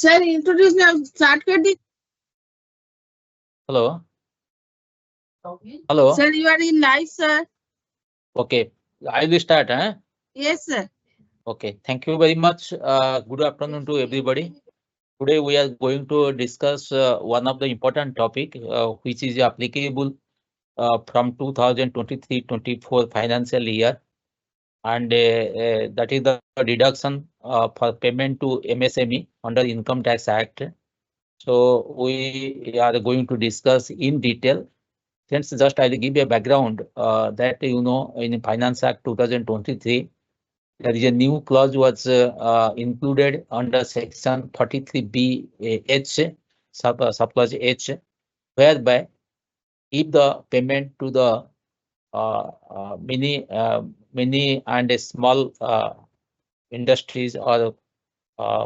Sir, introduce now. Start कर दी. Hello. Hello. Sir, you are in live, sir. Okay. I will start. Yes, sir. Okay. Thank you very much. Good afternoon to everybody. Today we are going to discuss one of the important topic, which is applicable from 2023-24 financial year, and that is the deduction for payment to MSME under Income Tax Act. So we are going to discuss in detail. Since just I'll give you a background that in Finance Act 2023, there is a new clause was included under section 43B H, subclause H, whereby if the payment to the mini and a small industries or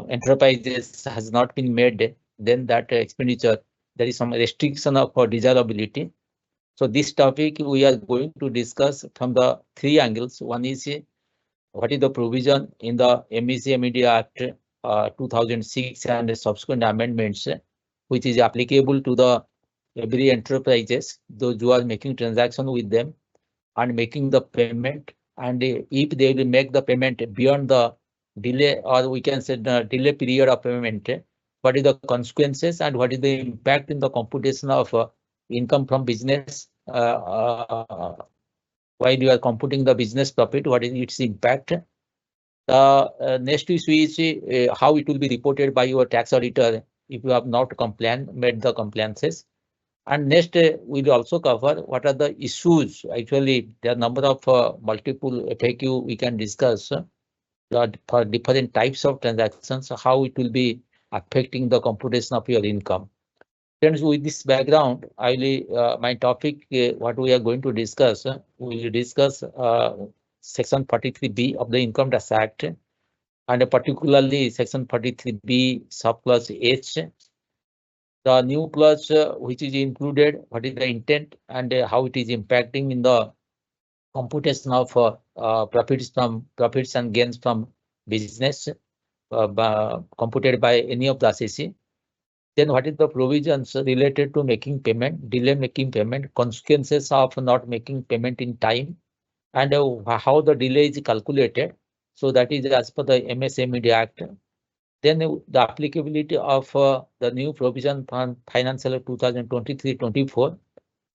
enterprises has not been made, then that expenditure, there is some restriction of desirability. So this topic we are going to discuss from the three angles. One is what is the provision in the MSMEs Act 2006 and subsequent amendments, which is applicable to the every enterprises, those who are making transaction with them and making the payment. And if they will make the payment beyond the delay, or we can say the delay period of payment, what is the consequences and what is the impact in the computation of income from business while you are computing the business profit, what is its impact. The next issue is how it will be reported by your tax auditor if you have not made the compliances. And next, we'll also cover what are the issues. Actually, there are number of multiple FAQ we can discuss for different types of transactions, how it will be affecting the computation of your income. Friends, with this background, I will my topic, what we are going to discuss, we will discuss section 43B of the Income Tax Act, and particularly section 43B subclause H. The new clause which is included, what is the intent and how it is impacting in the computation of profits and gains from business computed by any of the assessee. Then what is the provisions related to making payment, delay making payment, consequences of not making payment in time, and how the delay is calculated. So that is as per the MSMEs Act. Then the applicability of the new provision from financial year 2023-24,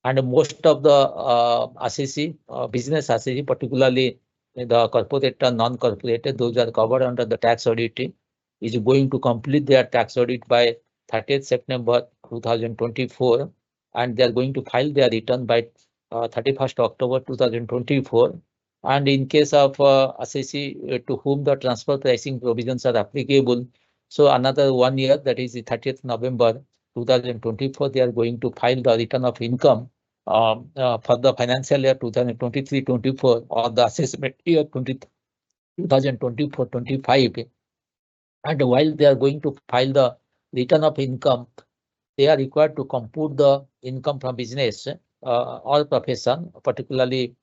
and most of the assessee, business assessee, particularly the corporate and non-corporate, those are covered under the tax audit, is going to complete their tax audit by 30th September 2024, and they are going to file their return by 31st October 2024. And in case of assessee to whom the transfer pricing provisions are applicable, so another 1 year, that is the 30th November 2024, they are going to file the return of income for the financial year 2023-24 or the assessment year 2024-25. And while they are going to file the return of income, they are required to compute the income from business or profession, particularly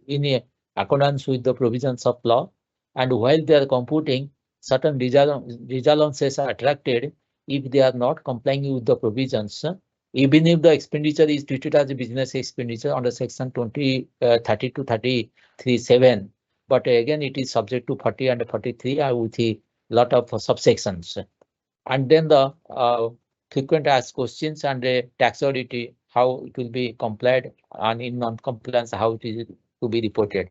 in accordance with the provisions of law. And while they are computing, certain disallowances are attracted if they are not complying with the provisions, even if the expenditure is treated as a business expenditure under section 30-33(7). But again, it is subject to 40 and 43 with a lot of subsections. And then the frequent asked questions and tax audit, how it will be complied, and in non-compliance, how it is to be reported.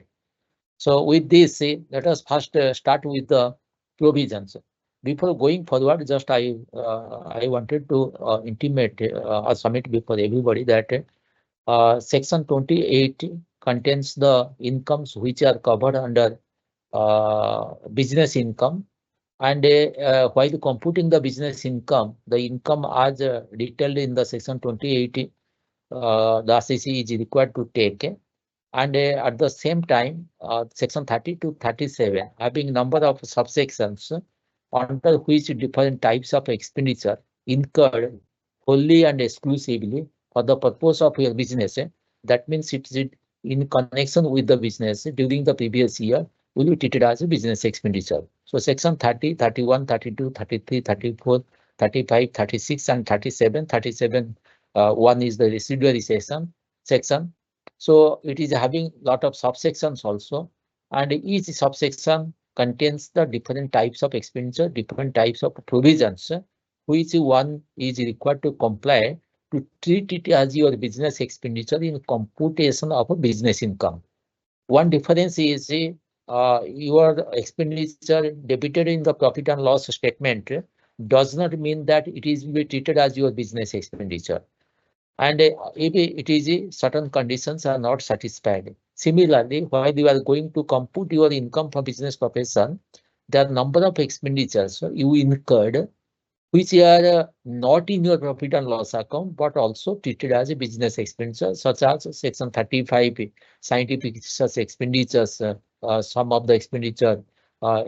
So with this, let us first start with the provisions. Before going forward, just I wanted to intimate or submit before everybody that section 28 contains the incomes which are covered under business income. And while computing the business income, the income as detailed in the section 28, the assessee is required to take. And at the same time, section 30-37 having number of subsections under which different types of expenditure incurred wholly and exclusively for the purpose of your business. That means it is in connection with the business during the previous year will be treated as a business expenditure. So section 30, 31, 32, 33, 34, 35, 36, and 37. 37, one is the residuary section. So it is having lot of subsections also, and each subsection contains the different types of expenditure, different types of provisions, which one is required to comply to treat it as your business expenditure in computation of a business income. One difference is your expenditure debited in the profit and loss statement does not mean that it is be treated as your business expenditure. And if it is certain conditions are not satisfied. Similarly, while you are going to compute your income from business profession, there are number of expenditures you incurred which are not in your profit and loss account, but also treated as a business expenditure, such as Section 35 scientific research expenditures. Some of the expenditure,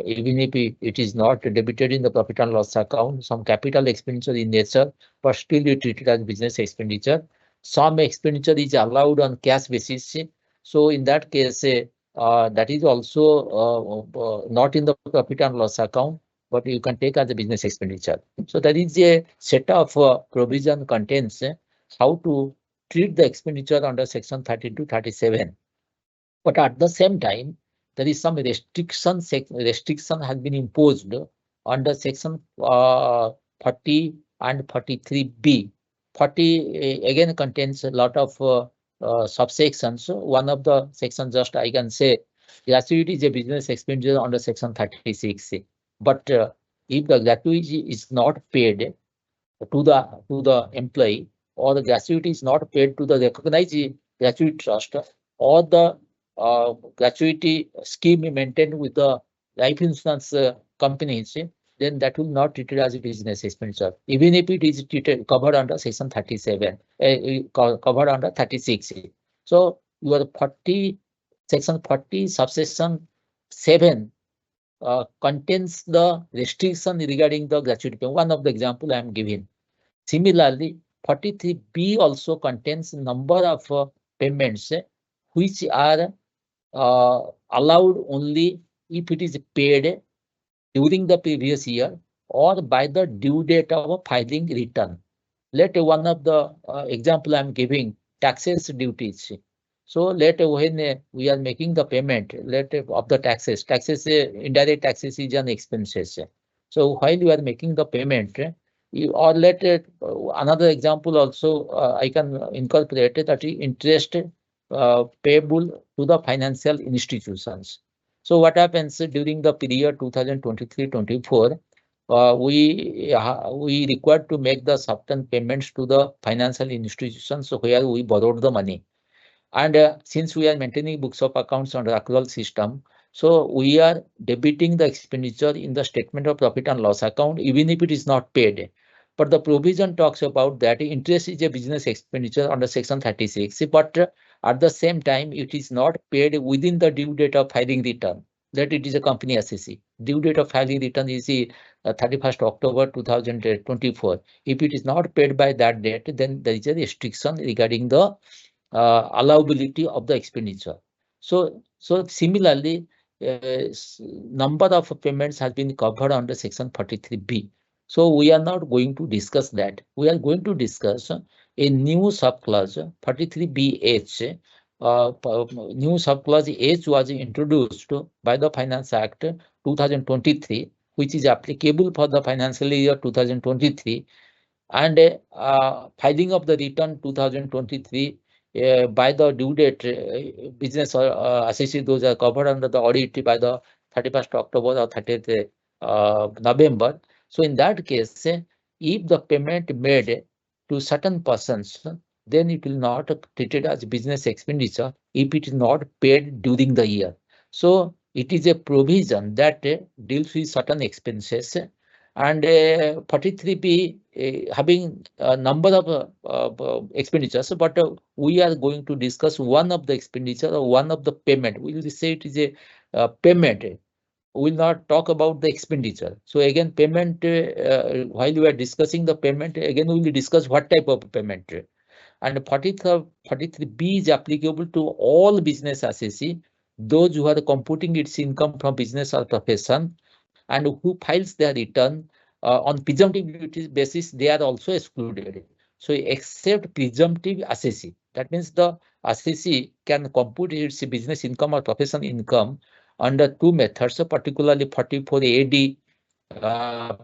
even if it is not debited in the profit and loss account, some capital expenditure in nature, but still you treat it as business expenditure. Some expenditure is allowed on cash basis. So in that case, that is also not in the profit and loss account, but you can take as a business expenditure. So that is a set of provision contains how to treat the expenditure under section 32, 37. But at the same time, there is some restriction has been imposed under section 40 and 43B. 40 again contains a lot of subsections. One of the sections just I can say gratuity is a business expenditure under section 36. But if the gratuity is not paid to the employee, or the gratuity is not paid to the recognized gratuity trust, or the gratuity scheme maintained with the life insurance companies, then that will not treated as a business expenditure, even if it is treated covered under section 37, covered under 36. So your 40 section 40 subsection 7 contains the restriction regarding the gratuity payment. One of the example I am giving. Similarly, 43B also contains number of payments which are allowed only if it is paid during the previous year or by the due date of filing return. Let one of the example I'm giving, taxes duties. So let when we are making the payment, let of the taxes, indirect taxes is an expenses. So while you are making the payment, or let another example also I can incorporate that interest payable to the financial institutions. So what happens during the period 2023-24? We required to make the certain payments to the financial institutions where we borrowed the money. And since we are maintaining books of accounts under accrual system, so we are debiting the expenditure in the statement of profit and loss account, even if it is not paid. But the provision talks about that interest is a business expenditure under section 36, but at the same time, it is not paid within the due date of filing return. That it is a company assessee. Due date of filing return is 31st October 2024. If it is not paid by that date, then there is a restriction regarding the allowability of the expenditure. So similarly, number of payments has been covered under section 43B. So we are not going to discuss that. We are going to discuss a new subclause 43BH. New subclause H was introduced by the Finance Act 2023, which is applicable for the financial year 2023, and filing of the return 2023 by the due date, business associate, those are covered under the audit by the 31st October or 30th November. So in that case, if the payment made to certain persons, then it will not treated as business expenditure if it is not paid during the year. So it is a provision that deals with certain expenses, and 43B having a number of expenditures, but we are going to discuss one of the expenditure or one of the payment. We will say it is a payment. We will not talk about the expenditure. So again, payment, while we are discussing the payment, again we will discuss what type of payment. And 43B is applicable to all business assessee, those who are computing its income from business or profession, and who files their return on presumptive basis, they are also excluded. So except presumptive assessee, that means the assessee can compute its business income or professional income under two methods, so particularly 44 AD,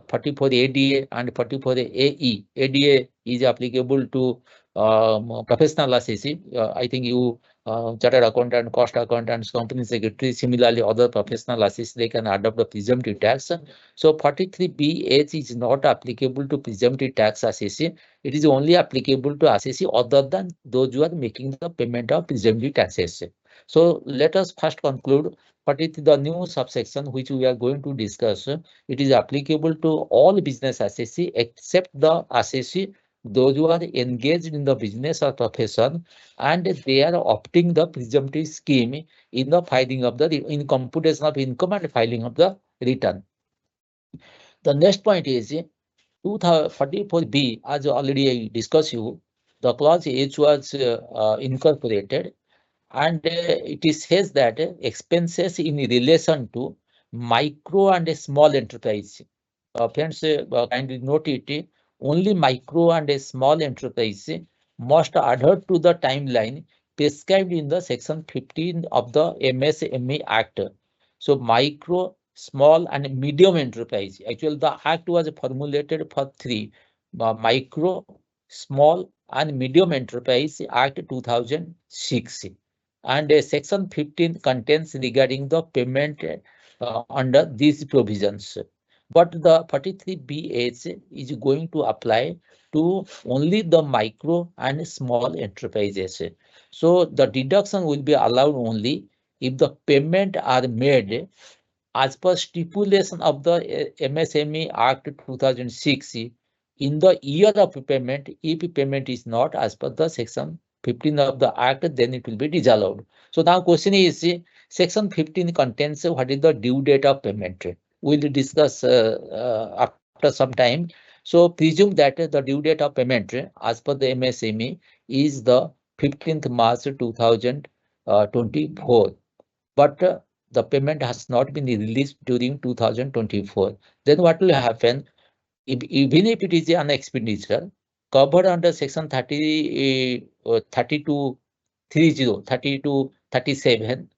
44 ADA and 44 AE. ADA is applicable to professional assessee. I think you chartered accountant, cost accountants, company secretary, similarly other professional assessee, they can adopt the presumptive tax. So 43BH is not applicable to presumptive tax assessee. It is only applicable to assessee other than those who are making the payment of presumptive taxes. So let us first conclude what is the new subsection which we are going to discuss. It is applicable to all business assessee except the assessee those who are engaged in the business or profession and they are opting the presumptive scheme in the filing of the in computation of income and filing of the return. The next point is 244B, as already I discussed you, the clause H was incorporated, and it is says that expenses in relation to micro and a small enterprise. Friends, kindly note it, only micro and a small enterprise must adhere to the timeline prescribed in the section 15 of the MSME Act. So micro, small and medium enterprise. Actually, the act was formulated for three: micro, small and medium enterprise Act 2006. And section 15 contains regarding the payment under these provisions. But the 43BH is going to apply to only the micro and small enterprises. So the deduction will be allowed only if the payment are made as per stipulation of the MSME Act 2006 in the year of payment. If payment is not as per the section 15 of the Act, then it will be disallowed. So now question is, section 15 contains what is the due date of payment. We'll discuss after some time. So presume that the due date of payment as per the MSME is the 15th March 2024. But the payment has not been released during 2024. Then what will happen? Even if it is an expenditure covered under section 32, 37,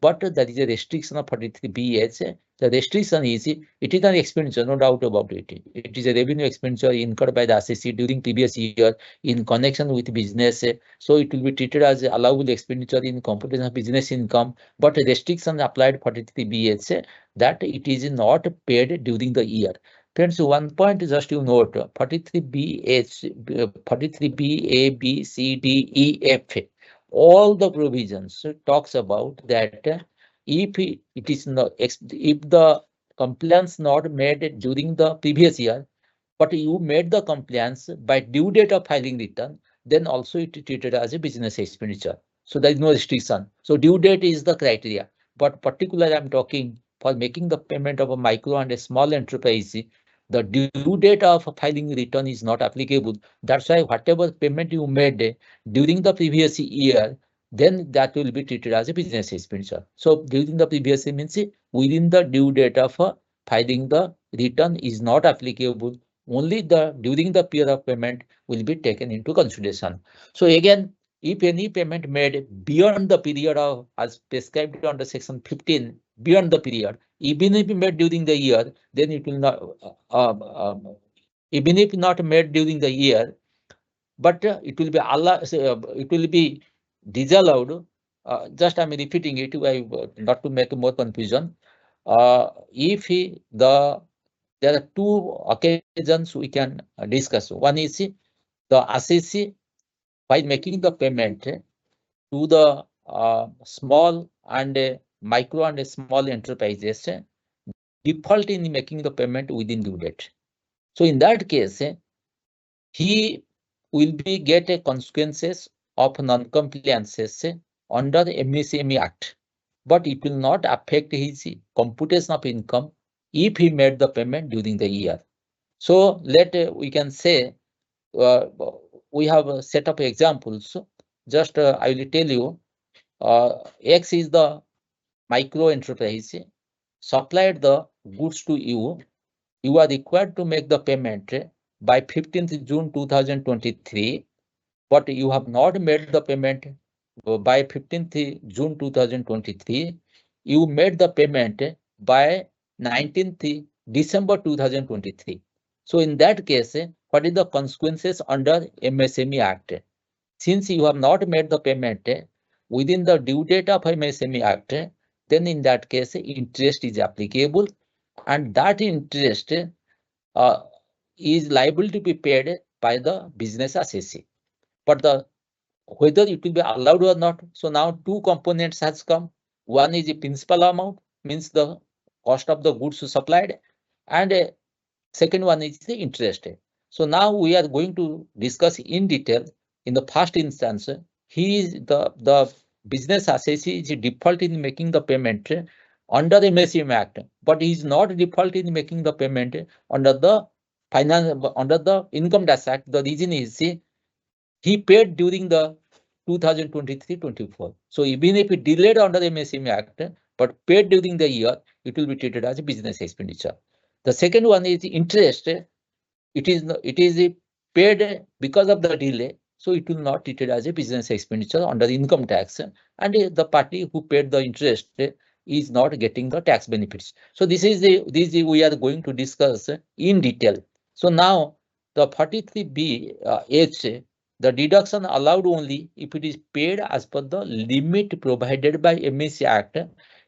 but there is a restriction of 43BH. The restriction is it is an expenditure, no doubt about it. It is a revenue expenditure incurred by the assessee during previous year in connection with business. So it will be treated as allowable expenditure in computation of business income. But a restriction applied 43BH that it is not paid during the year. Friends, one point just you note 43BH, 43BA, B, C, D, E, F. All the provisions talks about that if it is not, if the compliance not made during the previous year, but you made the compliance by due date of filing return, then also it is treated as a business expenditure. So there is no restriction. So due date is the criteria. But particularly I'm talking for making the payment of a micro and a small enterprise, the due date of filing return is not applicable. That's why whatever payment you made during the previous year, then that will be treated as a business expenditure. So during the previous year means within the due date of filing the return is not applicable. Only the during the period of payment will be taken into consideration. So again, if any payment made beyond the period of as prescribed under section 15, beyond the period, even if made during the year, then it will not, even if not made during the year, but it will be it will be disallowed. Just I'm repeating it, not to make more confusion. If there are two occasions we can discuss. One is the assessee by making the payment to the small and micro and small enterprises default in making the payment within due date. So in that case, he will be get a consequences of non-compliances under the MSME Act, but it will not affect his computation of income if he made the payment during the year. So we can say uh, we have a set of examples. Just I will tell you, X is the micro enterprise supplied the goods to you, you are required to make the payment by 15th June 2023, but you have not made the payment by 15th June 2023. You made the payment by 19th December 2023. So in that case, what is the consequences under MSME Act? Since you have not made the payment within the due date of MSME Act, then in that case, interest is applicable, and that interest uh, is liable to be paid by the business assessee. But the whether it will be allowed or not. So now two components has come. One is the principal amount, means the cost of the goods supplied, and second one is the interest. So now we are going to discuss in detail. In the first instance, he is the business assessee is default in making the payment under the MSM Act, but he is not default in making the payment under the under the Income Tax Act. The reason is he paid during the 2023-24. So even if it delayed under the MSME Act, but paid during the year, it will be treated as a business expenditure. The second one is interest. It is paid because of the delay, so it will not treated as a business expenditure under the income tax, and the party who paid the interest is not getting the tax benefits. So this is we are going to discuss in detail. So now the 43B H, the deduction allowed only if it is paid as per the limit provided by MSC Act.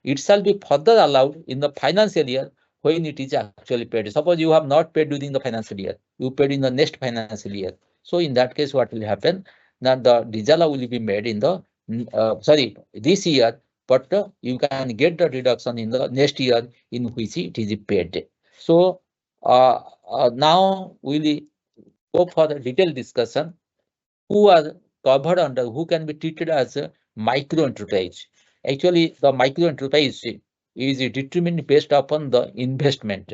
It shall be further allowed in the financial year when it is actually paid. Suppose you have not paid during the financial year, you paid in the next financial year. So in that case, what will happen? Now the disallowal will be made in the this year, but you can get the deduction in the next year in which it is paid. So now we'll go for the detailed discussion. Who are covered under, who can be treated as a micro enterprise? Actually, the micro enterprise is determined based upon the investment,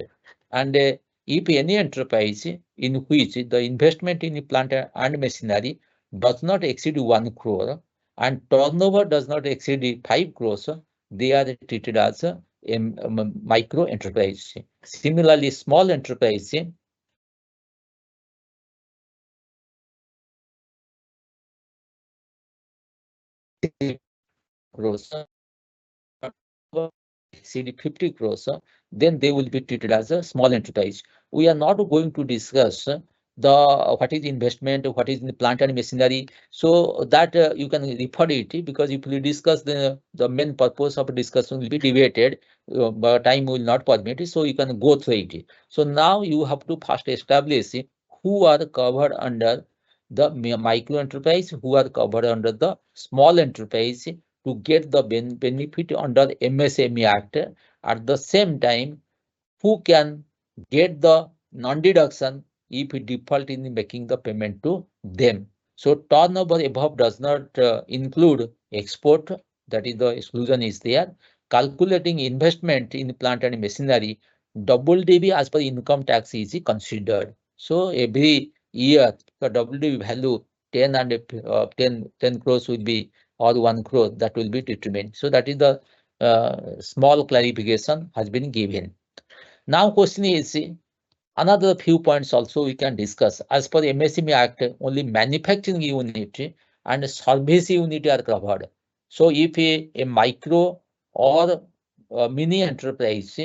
and if any enterprise in which the investment in plant and machinery does not exceed 1 crore and turnover does not exceed 5 crores, they are treated as a micro enterprise. Similarly, small enterprise crores exceed 50 crores, then they will be treated as a small enterprise. We are not going to discuss the what is investment, what is in the plant and machinery. So that you can refer it, because if we discuss the main purpose of discussion will be debated, but time will not permit it. So you can go through it. So now you have to first establish who are covered under the micro enterprise, who are covered under the small enterprise, to get the benefit under the MSME Act. At the same time, who can get the non-deduction if it default in making the payment to them. So turnover above does not include export, that is the exclusion is there. Calculating investment in plant and machinery, double DB as per income tax is considered. So every year the double DB value 10 and 10 crores will be, or 1 crore, that will be determined. So that is the small clarification has been given. Now question is, another few points also we can discuss. As per the MSME Act, only manufacturing unit and service unit are covered. So if a micro or a mini enterprise,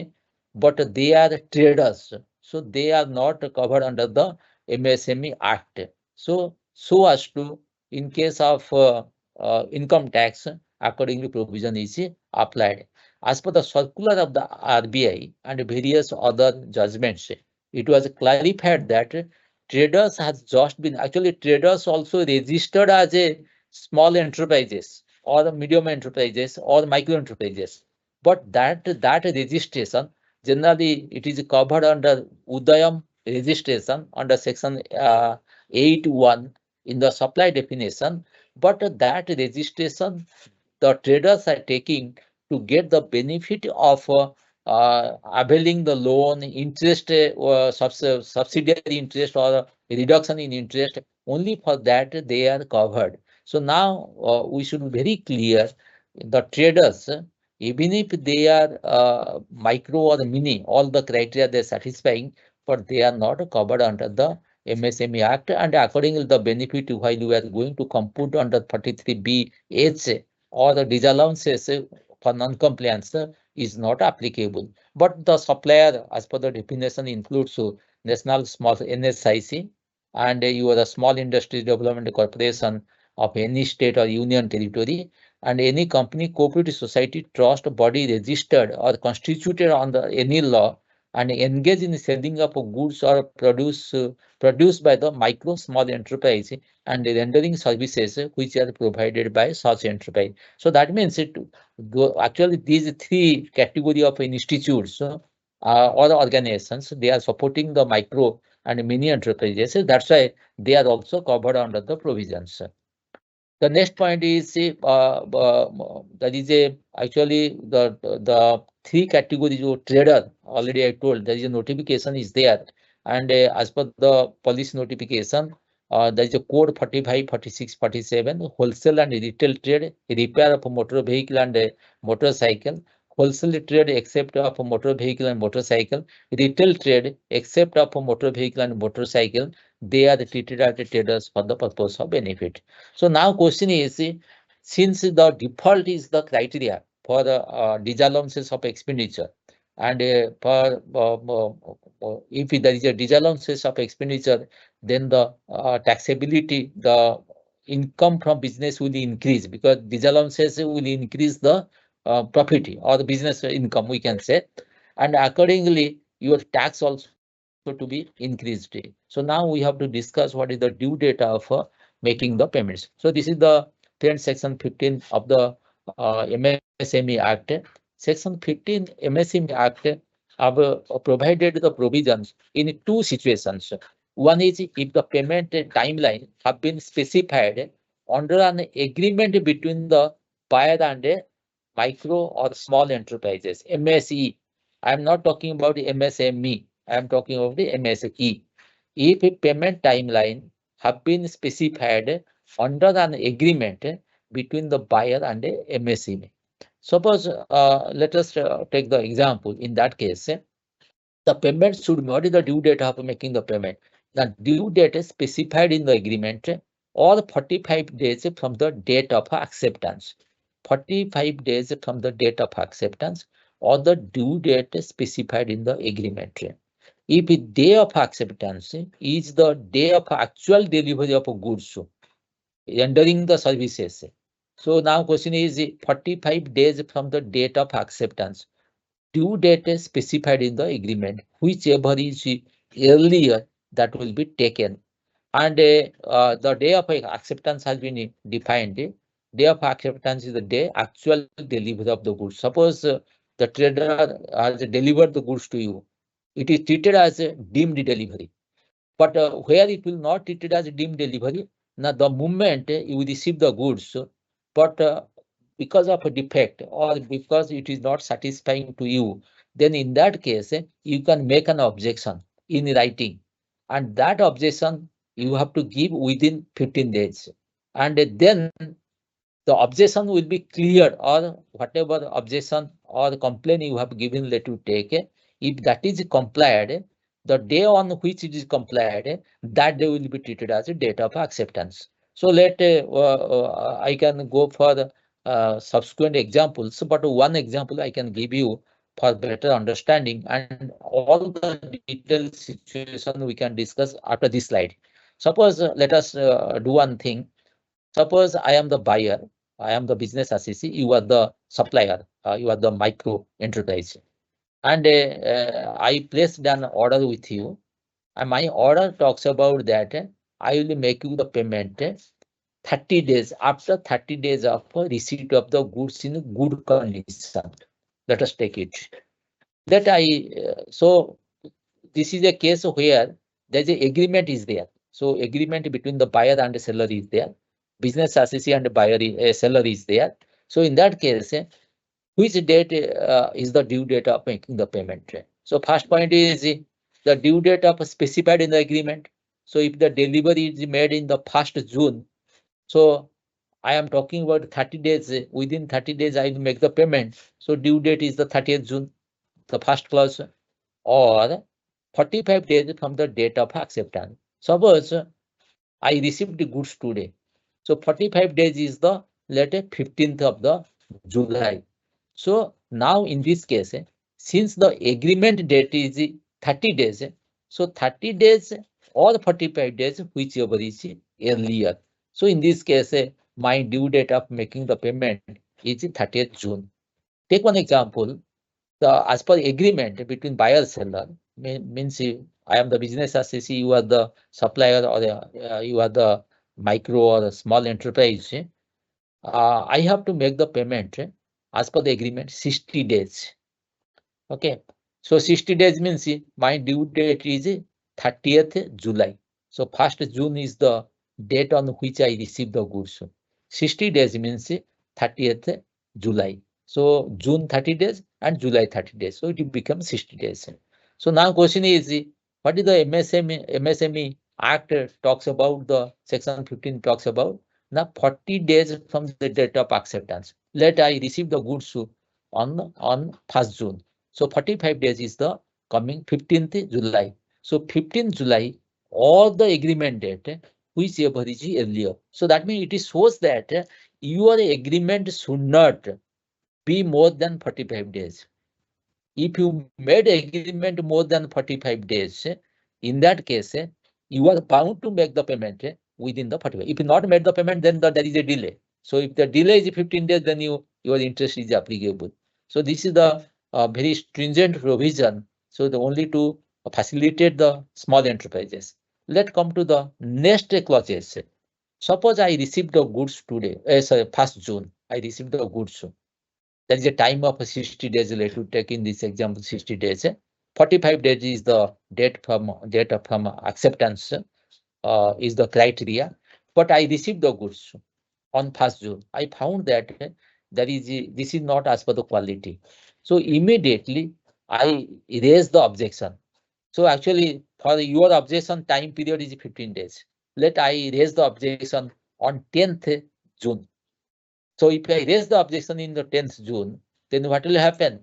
but they are traders, so they are not covered under the MSME Act. So as to, in case of income tax, accordingly provision is applied. As per the circular of the RBI and various other judgments, it was clarified that traders has just been, actually traders also registered as a small enterprises or medium enterprises or micro enterprises, but that registration, generally it is covered under Udayam registration under section 8(1) in the supply definition, but that registration the traders are taking to get the benefit of availing the loan, interest, subsidiary interest or reduction in interest. Only for that they are covered. So now we should be very clear, the traders even if they are micro or mini, all the criteria they're satisfying, but they are not covered under the MSME Act, and accordingly the benefit while you are going to compute under 43B(h) or the disallowances for non-compliance is not applicable. But the supplier, as per the definition, includes National Small NSIC, and you are a small industry development corporation of any state or union territory, and any company, cooperative society, trust, body registered or constituted under any law and engage in selling of goods or produce produced by the micro small enterprise and rendering services which are provided by such enterprise. So that means actually these three category of institutes or organizations, they are supporting the micro and mini enterprises. That's why they are also covered under the provisions. The next point is that is a actually the three categories of trader. Already I told there is a notification is there, and as per the police notification, there is a code 45, 46, 47, wholesale and retail trade, repair of motor vehicle and motorcycle, wholesale trade except of motor vehicle and motorcycle, retail trade except of motor vehicle and motorcycle. They are treated as the traders for the purpose of benefit. So now question is, since the default is the criteria for the disallowances of expenditure, and if there is a disallowances of expenditure, then the taxability, the income from business will increase, because disallowances will increase the profit or the business income, we can say, and accordingly your tax also to be increased. So now we have to discuss what is the due date of making the payments. So this is the friend section 15 of the MSME Act. Section 15 MSME Act have provided the provisions in two situations. One is if the payment timeline have been specified under an agreement between the buyer and a micro or small enterprises, MSE. I am not talking about the MSME. I am talking about the MSE. If a payment timeline have been specified under an agreement between the buyer and a MSME. Suppose, let us take the example. In that case, the payment should be, what is the due date of making the payment? The due date is specified in the agreement or 45 days from the date of acceptance. 45 days from the date of acceptance or the due date specified in the agreement. If the day of acceptance is the day of actual delivery of goods, rendering the services. So now question is 45 days from the date of acceptance. Due date is specified in the agreement, whichever is earlier that will be taken. And the day of acceptance has been defined. Day of acceptance is the day actual delivery of the goods. Suppose the trader has delivered the goods to you. It is treated as a deemed delivery. But where it will not treated as a deemed delivery, now the moment you receive the goods, but because of a defect or because it is not satisfying to you, then in that case, you can make an objection in writing. And that objection you have to give within 15 days. And then the objection will be cleared, or whatever objection or complaint you have given, let you take. If that is complied, the day on which it is complied, that day will be treated as a date of acceptance. So I can go for the subsequent examples, but one example I can give you for better understanding, and all the detailed situation we can discuss after this slide. Suppose let us do one thing. Suppose I am the buyer, I am the business associate, you are the supplier, you are the micro enterprise, and I placed an order with you, and my order talks about that I will make you the payment 30 days after 30 days of receipt of the goods in good condition. Let us take it. That so this is a case where there's a agreement is there. So agreement between the buyer and the seller is there. Business associate and buyer seller is there. So in that case, which date is the due date of making the payment? So first point is the due date of specified in the agreement. So if the delivery is made in the 1st June, so I am talking about 30 days. Within 30 days, I will make the payment. So due date is the 30th June, the first clause, or 45 days from the date of acceptance. Suppose I received the goods today. So 45 days is the later 15th of the July. So now in this case, since the agreement date is 30 days, so 30 days or 45 days, whichever is earlier. So in this case, my due date of making the payment is 30th June. Take one example. As per agreement between buyer and seller, means I am the business associate, you are the supplier, or you are the micro or small enterprise. I have to make the payment as per the agreement 60 days. Okay, so 60 days means my due date is 30th July. So 1st June is the date on which I receive the goods. 60 days means 30th July. So June 30 days and July 30 days. So it becomes 60 days. So now question is, what is the MSME Act talks about, the section 15 talks about? Now 40 days from the date of acceptance. Let I receive the goods on 1st June. So 45 days is the coming 15th July. So 15th July, all the agreement date, whichever is earlier. So that means it shows that your agreement should not be more than 45 days. If you made agreement more than 45 days, in that case, you are bound to make the payment within the 45. If you not made the payment, then there is a delay. So if the delay is 15 days, then your interest is applicable. So this is the very stringent provision. So the only to facilitate the small enterprises. Let's come to the next clauses. Suppose I received the goods today, sorry, 1st June, I received the goods. There is a time of 60 days. Let to take in this example 60 days. 45 days is the date from acceptance, is the criteria. But I received the goods on 1st June. I found that this is not as per the quality. So immediately I raise the objection. So actually for your objection time period is 15 days. Let I raise the objection on 10th June. So if I raise the objection in the 10th June, then what will happen?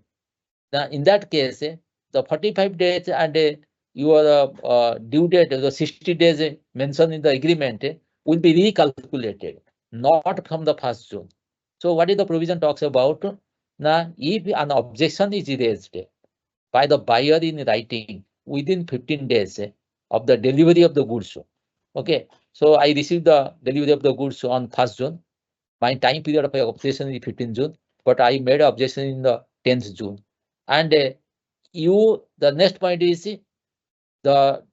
Now, in that case, the 45 days and your due date, the 60 days mentioned in the agreement will be recalculated, not from the 1st June. So what is the provision talks about? Now, if an objection is raised by the buyer in writing within 15 days of the delivery of the goods. Okay, so I received the delivery of the goods on 1st June. My time period of objection is 15 June, but I made objection in the 10th June. And the next point is the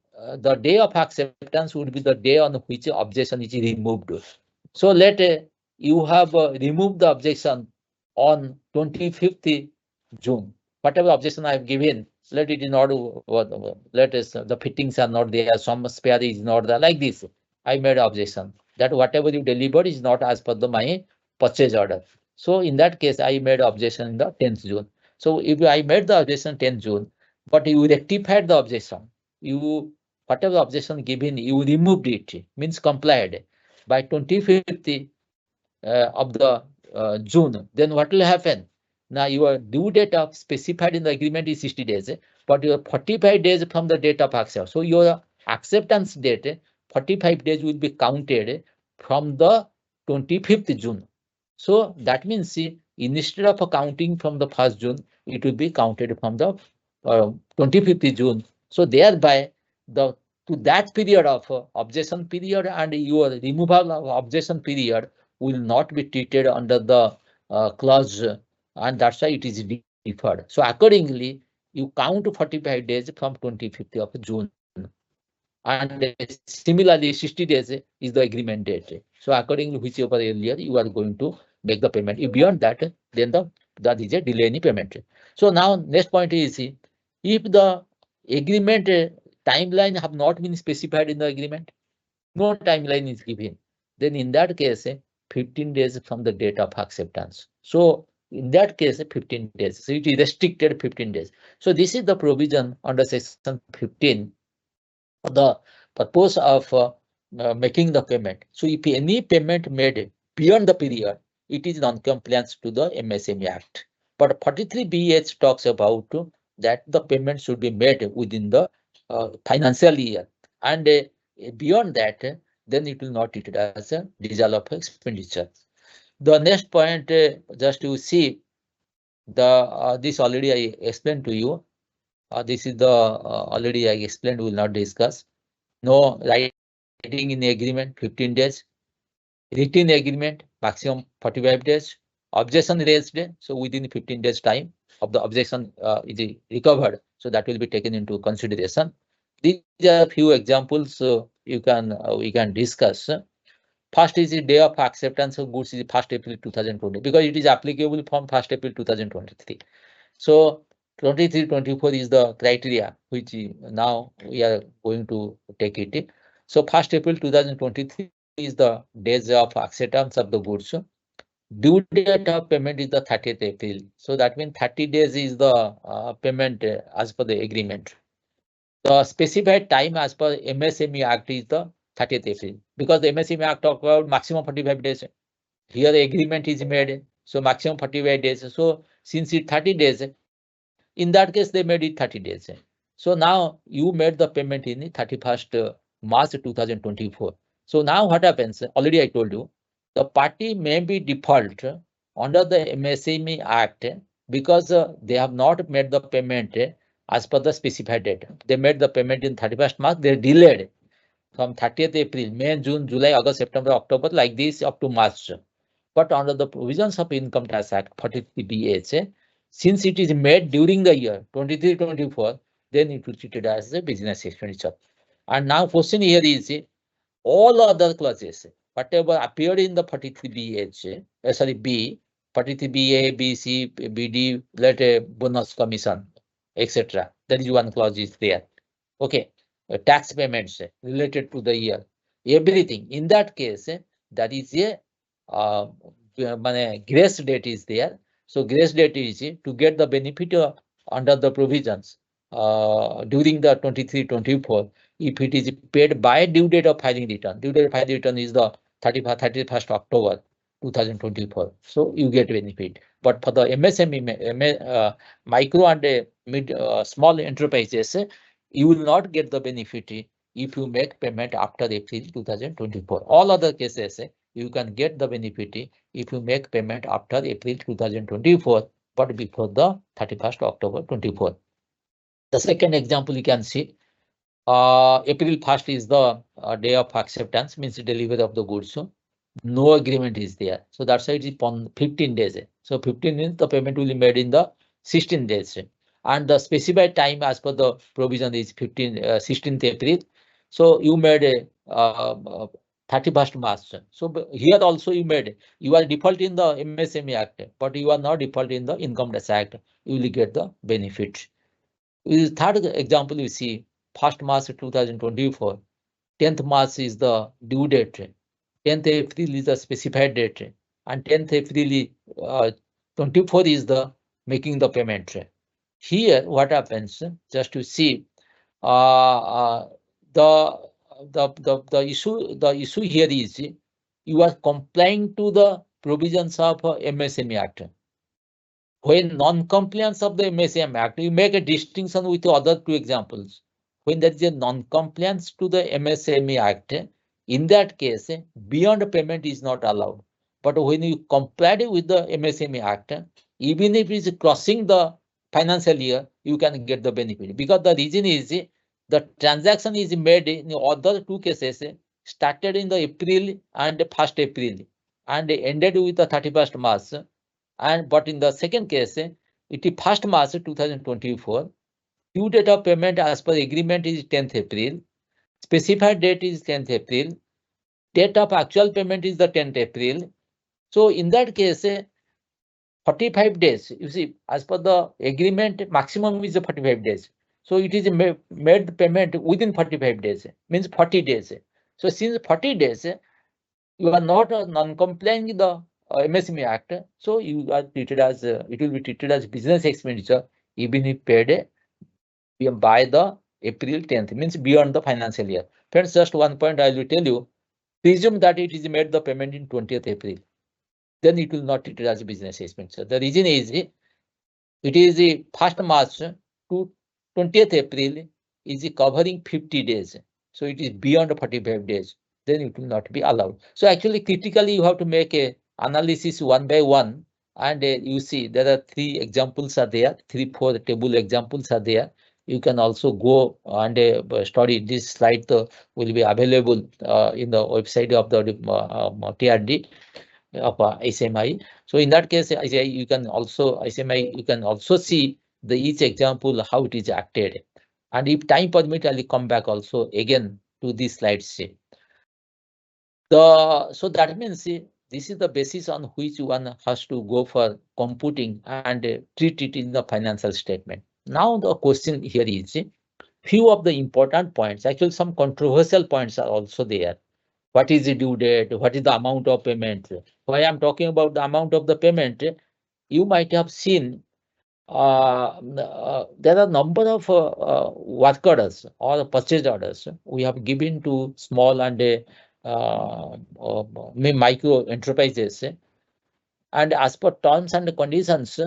day of acceptance would be the day on which objection is removed. So let you have removed the objection on 25th June. Whatever objection I have given, let it is not, let us, the fittings are not there, some spare is not there, like this. I made objection that whatever you delivered is not as per my purchase order. So in that case, I made objection in the 10th June. So if I made the objection 10th June, but you rectified the objection, you whatever objection given, you removed it, means complied by 25th of the June, then what will happen? Now your due date of specified in the agreement is 60 days, but your 45 days from the date of acceptance. So your acceptance date, 45 days will be counted from the 25th June. So that means instead of counting from the 1st June, it will be counted from the 25th June. So thereby the to that period of objection period and your removal of objection period will not be treated under the clause, and that's why it is deferred. So accordingly, you count 45 days from 25th of June, and similarly 60 days is the agreement date. So accordingly, whichever earlier you are going to make the payment. If beyond that, then that is a delay in payment. So now next point is, if the agreement timeline have not been specified in the agreement, no timeline is given, then in that case 15 days from the date of acceptance. So in that case 15 days, so it is restricted 15 days. So this is the provision under section 15 for the purpose of making the payment. So if any payment made beyond the period, it is non-compliance to the MSME Act. But 43BH talks about that the payment should be made within the financial year, and beyond that, then it will not treated as a disallowed of expenditure. The next point, just to see the this already I explained to you. This is the already I explained. We will not discuss. No writing in the agreement 15 days. Written agreement maximum 45 days. Objection raised, so within 15 days time of the objection is recovered, so that will be taken into consideration. These are few examples we can discuss. First is the day of acceptance of goods is 1st April 2020, because it is applicable from 1st April 2023. So 23-24 is the criteria which now we are going to take it. So 1st April 2023 is the days of acceptance of the goods. Due date of payment is the 30th April. So that means 30 days is the payment as per the agreement. The specified time as per MSME Act is the 30th April, because the MSME Act talk about maximum 45 days. Here the agreement is made, so maximum 45 days. So since it's 30 days, in that case they made it 30 days. So now you made the payment in the 31st March 2024. So now what happens? Already I told you, the party may be default under the MSME Act because they have not made the payment as per the specified date. They made the payment in 31st March, they delayed from 30th April, May, June, July, August, September, October, like this up to March. But under the provisions of Income Tax Act 43BH, since it is made during the year 23-24, then it will be treated as a business expenditure. And now question here is all other clauses, whatever appeared in the 43BH, sorry, B, 43BA, B, C, BD, let a bonus commission, etc. That is one clause is there. Okay, tax payments related to the year, everything. In that case, that is a grace date is there. So grace date is to get the benefit under the provisions during the 23-24. If it is paid by due date of filing return, due date of filing return is the 31st October 2024. So you get benefit. But for the MSME, micro and mid small enterprises, you will not get the benefit if you make payment after April 2024. All other cases, you can get the benefit if you make payment after April 2024, but before the 31st October 24. The second example you can see, April 1st is the day of acceptance, means delivery of the goods. So no agreement is there. So that's why it is on 15 days. So 15 days, the payment will be made in the 16 days. And the specified time as per the provision is 16th April. So you made a 31st March. So here also you are default in the MSME Act, but you are not default in the Income Tax Act. You will get the benefit. Third example you see, 1st March 2024, 10th March is the due date, 10th April is the specified date, and 10th April 24 is the making the payment. Here what happens, just to see, the issue here is you are complying to the provisions of MSME Act. When non-compliance of the MSM Act, you make a distinction with the other two examples. When there is a non-compliance to the MSME Act, in that case, beyond payment is not allowed. But when you comply with the MSME Act, even if it is crossing the financial year, you can get the benefit. Because the reason is the transaction is made in other two cases, started in the April and 1st April and ended with the 31st March. And but in the second case, it is 1st March 2024. Due date of payment as per agreement is 10th April. Specified date is 10th April. Date of actual payment is the 10th April. So in that case, 45 days. You see, as per the agreement, maximum is 45 days. So it is made payment within 45 days, means 40 days. So since 40 days, you are not non-complying with the MSME Act, so you are treated as it will be treated as business expenditure even if paid by the April 10th, means beyond the financial year. Friends, just one point I will tell you. Presume that it is made the payment in 20th April. Then it will not treat it as a business expenditure. The reason is it is the 1st March to 20th April is covering 50 days. So it is beyond 45 days. Then it will not be allowed. So actually, critically, you have to make a analysis one by one. And you see there are 3 examples are there, 3-4 table examples are there. You can also go and study this slide will be available in the website of the TRD of SMI. So in that case, you can also SMI, you can also see the each example how it is acted. And if time permit, I'll come back also again to this slides. So that means this is the basis on which one has to go for computing and treat it in the financial statement. Now the question here is few of the important points. Actually, some controversial points are also there. What is the due date? What is the amount of payment? Why I'm talking about the amount of the payment? You might have seen there are number of work orders or purchase orders we have given to small and micro enterprises, and as per terms and conditions,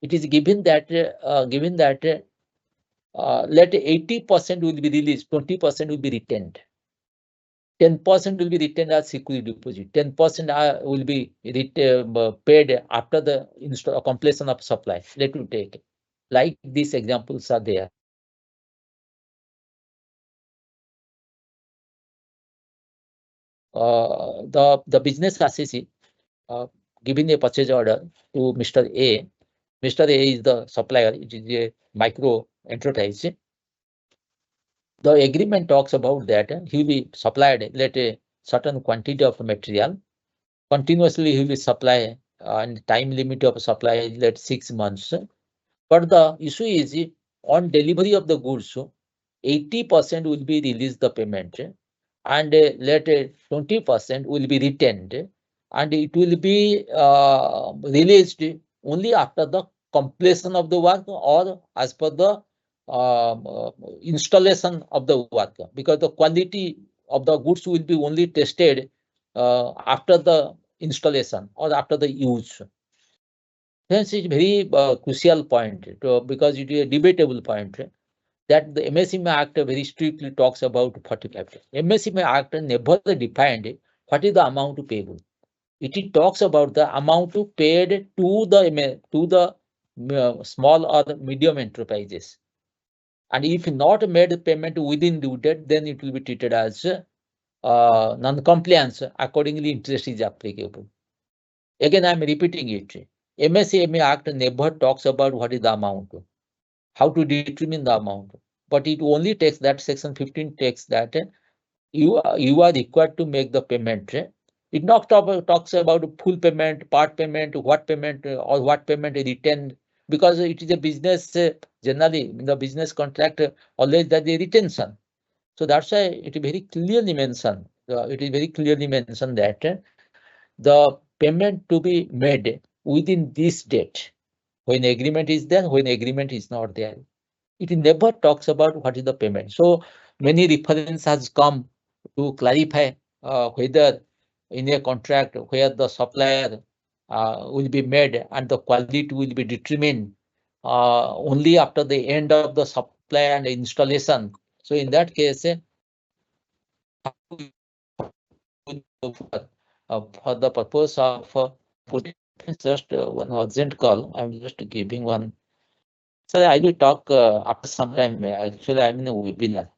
it is given that let 80% will be released, 20% will be retained. 10% will be retained as security deposit. 10% will be paid after the completion of supply. Let me take like these examples are there. The business assessee giving a purchase order to Mr. A. Mr. A is the supplier. It is a micro enterprise. The agreement talks about that he will be supplied let a certain quantity of material. Continuously he will supply and time limit of supply is let 6 months. But the issue is on delivery of the goods, 80% will be released the payment and let 20% will be retained, and it will be released only after the completion of the work or as per the installation of the work, because the quality of the goods will be only tested after the installation or after the use. Hence, it's very crucial point because it is a debatable point that the MSME Act very strictly talks about 45 days. MSME Act never defined what is the amount payable. It talks about the amount paid to the small or medium enterprises. And if not made payment within due date, then it will be treated as non-compliance. Accordingly, interest is applicable. Again, I am repeating it. MSME Act never talks about what is the amount, how to determine the amount, but it only takes that section 15 takes that you are required to make the payment. It not talks about full payment, part payment, what payment or what payment retained, because it is a business generally in the business contract always that the retention. So that's why it is very clearly mentioned. It is very clearly mentioned that the payment to be made within this date, when agreement is there, when agreement is not there. It never talks about what is the payment. So many reference has come to clarify whether in a contract where the supplier will be made and the quality will be determined only after the end of the supply and installation. So in that case, for the purpose of just one urgent call, I'm just giving one. So I will talk after some time. Actually, I'm in a webinar.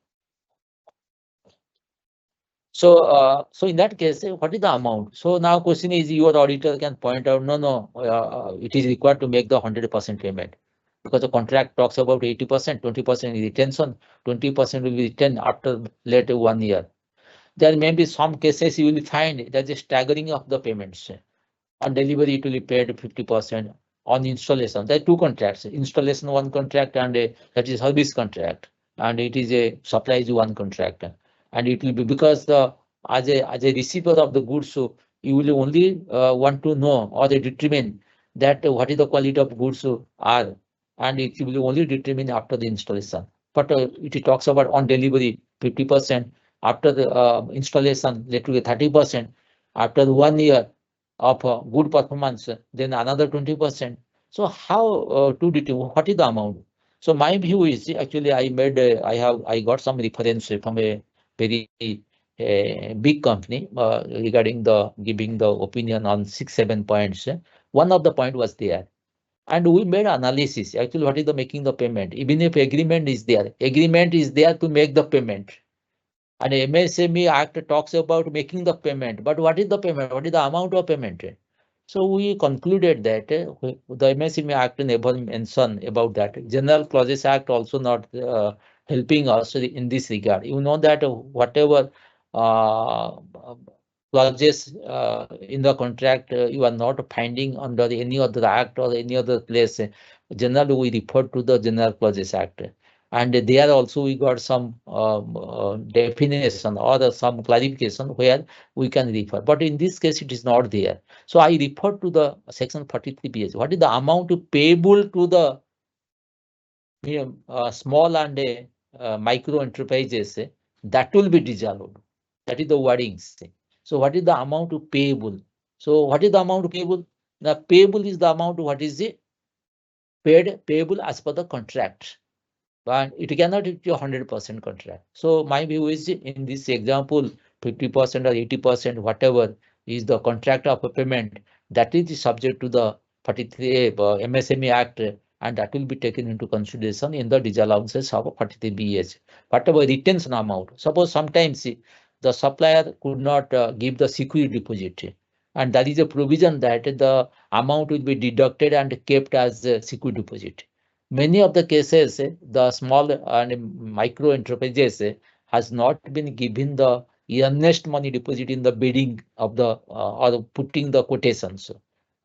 So in that case, what is the amount? So now question is your auditor can point out, no, it is required to make the 100% payment because the contract talks about 80%, 20% retention, 20% will be retained after later 1 year. There may be some cases you will find there's a staggering of the payments. On delivery, it will be paid 50%. On installation, there are 2 contracts: installation 1 contract and that is service contract, and it is a supply is 1 contract. And it will be because as a receiver of the goods, so you will only want to know or determine that what is the quality of goods are, and it will only determine after the installation. But it talks about on delivery 50%, after the installation, let to be 30%. After 1 year of good performance, then another 20%. So how to determine what is the amount? So my view is actually I got some reference from a very big company regarding the giving the opinion on 6-7 points. One of the point was there, and we made analysis. Actually, what is the making the payment? Even if agreement is there to make the payment. And MSME Act talks about making the payment, but what is the payment? What is the amount of payment? So we concluded that the MSME Act never mention about that. General Clauses Act also not helping us in this regard. You know that whatever clauses in the contract you are not finding under any other act or any other place. Generally, we refer to the General Clauses Act. And there also we got some definition or some clarification where we can refer. But in this case, it is not there. So I refer to the section 43 BS. What is the amount payable to the small and micro enterprises? That will be disallowed. That is the wordings. So what is the amount payable? So what is the amount payable? The payable is the amount what is it? Payable as per the contract. But it cannot be a 100% contract. So my view is in this example, 50% or 80%, whatever is the contract of a payment, that is subject to the 43 MSME Act, and that will be taken into consideration in the disallowances of 43BH. Whatever retention amount, suppose sometimes the supplier could not give the security deposit, and that is a provision that the amount will be deducted and kept as a security deposit. Many of the cases, the small and micro enterprises has not been given the earnest money deposit in the bidding of the or putting the quotations.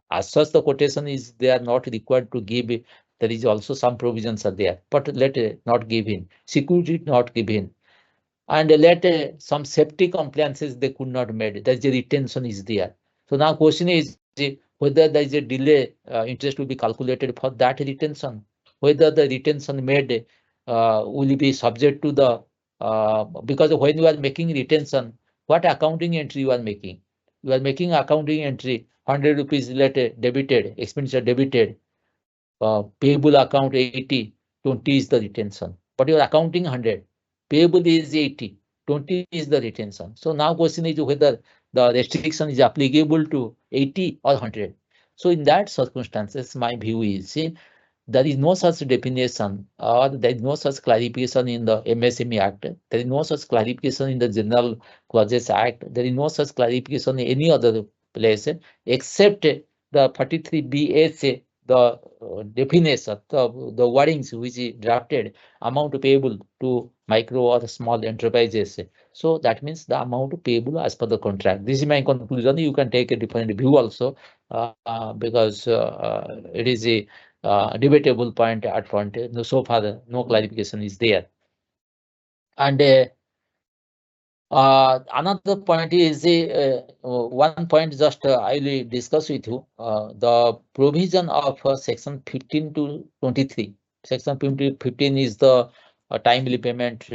As such, the quotation is they are not required to give. There is also some provisions are there, but let not give in. Security not given, and let some safety compliances they could not made. There is a retention is there. So now question is whether there is a delay, interest will be calculated for that retention. Whether the retention made will be subject to the because when you are making retention, what accounting entry you are making? You are making accounting entry 100 rupees later debited, expenditure debited, payable account 80, 20 is the retention. But you're accounting 100, payable is 80, 20 is the retention. So now question is whether the restriction is applicable to 80 or 100. So in that circumstances, my view is there is no such definition or there is no such clarification in the MSME Act. There is no such clarification in the General Clauses Act. There is no such clarification in any other place except the 43BS, the definition, the wordings which is drafted, amount payable to micro or small enterprises. So that means the amount payable as per the contract. This is my conclusion. You can take a different view also because it is a debatable point at front. So far, no clarification is there. And another point is one point just I will discuss with you the provision of section 15 to 23. Section 15 is the timely payment,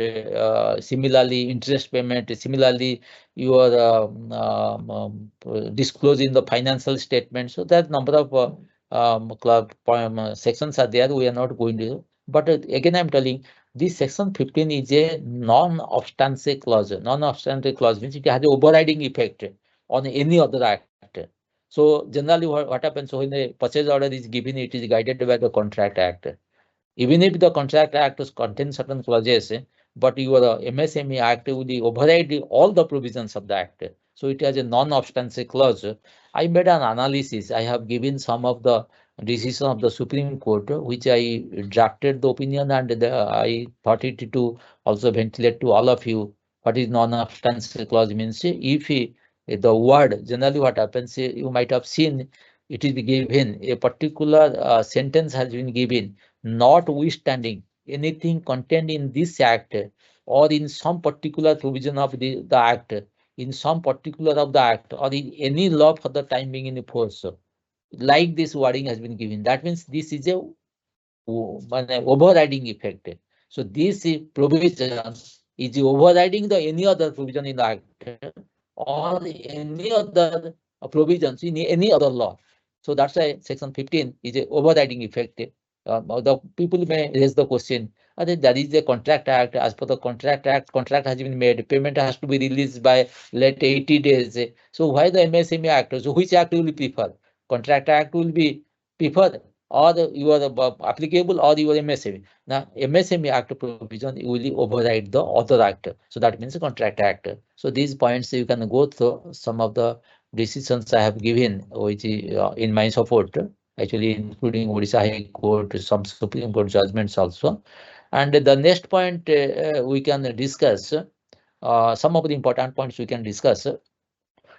similarly interest payment, similarly your disclosing the financial statement. So that number of sections are there. We are not going to. But again, I'm telling this section 15 is a non-obstance clause. Non-obstance clause means it has an overriding effect on any other act. So generally what happens when the purchase order is given, it is guided by the contract act. Even if the contract act contains certain clauses, but your MSME Act will override all the provisions of the act. So it has a non-obstance clause. I made an analysis. I have given some of the decision of the Supreme Court, which I drafted the opinion, and I thought it to also ventilate to all of you. What is non-obstance clause means? If the word, generally what happens, you might have seen it is given, a particular sentence has been given, notwithstanding anything contained in this act or in some particular provision of the act, in some particular of the act or in any law for the time being in force. Like this wording has been given. That means this is a overriding effect. So these provisions is overriding the any other provision in the Act or any other provisions in any other law. So that's why Section 15 is a overriding effect. The people may raise the question, that is the Contract Act. As per the Contract Act, contract has been made, payment has to be released by late 80 days. So why the MSME Act? So which act will you prefer? Contract Act will be preferred, or your applicable, or your MSME. Now, MSME Act provision will override the other act. So that means the Contract Act. So these points you can go through some of the decisions I have given, which is in my support, actually including Odisha High Court, some Supreme Court judgments also. And the next point we can discuss, some of the important points we can discuss.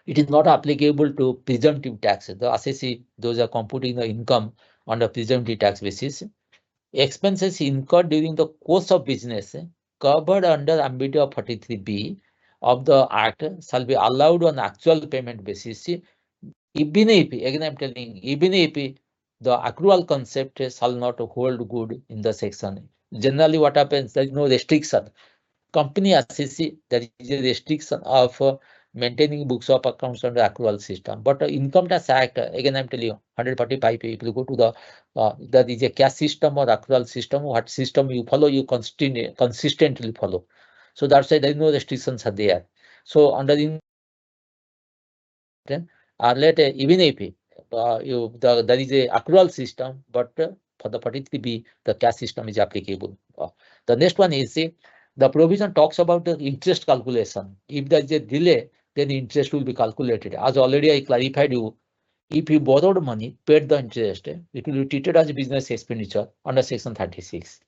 It is not applicable to presumptive tax. The assessee, those are computing the income on the presumptive tax basis. Expenses incurred during the course of business covered under ambit of 43B of the Act shall be allowed on actual payment basis, even if, again I'm telling, even if the accrual concept shall not hold good in the section. Generally, what happens, there is no restriction. Company assessee, there is a restriction of maintaining books of accounts under accrual system. But Income Tax Act, again I'm telling you, 145, if you go to the that is a cash system or accrual system, what system you follow, you consistently follow. So that's why there is no restrictions are there. So under later, even if there is a accrual system, but for the 43B, the cash system is applicable. The next one is the provision talks about the interest calculation. If there is a delay, then interest will be calculated. As already I clarified you, if you borrowed money, paid the interest, it will be treated as a business expenditure under Section 36.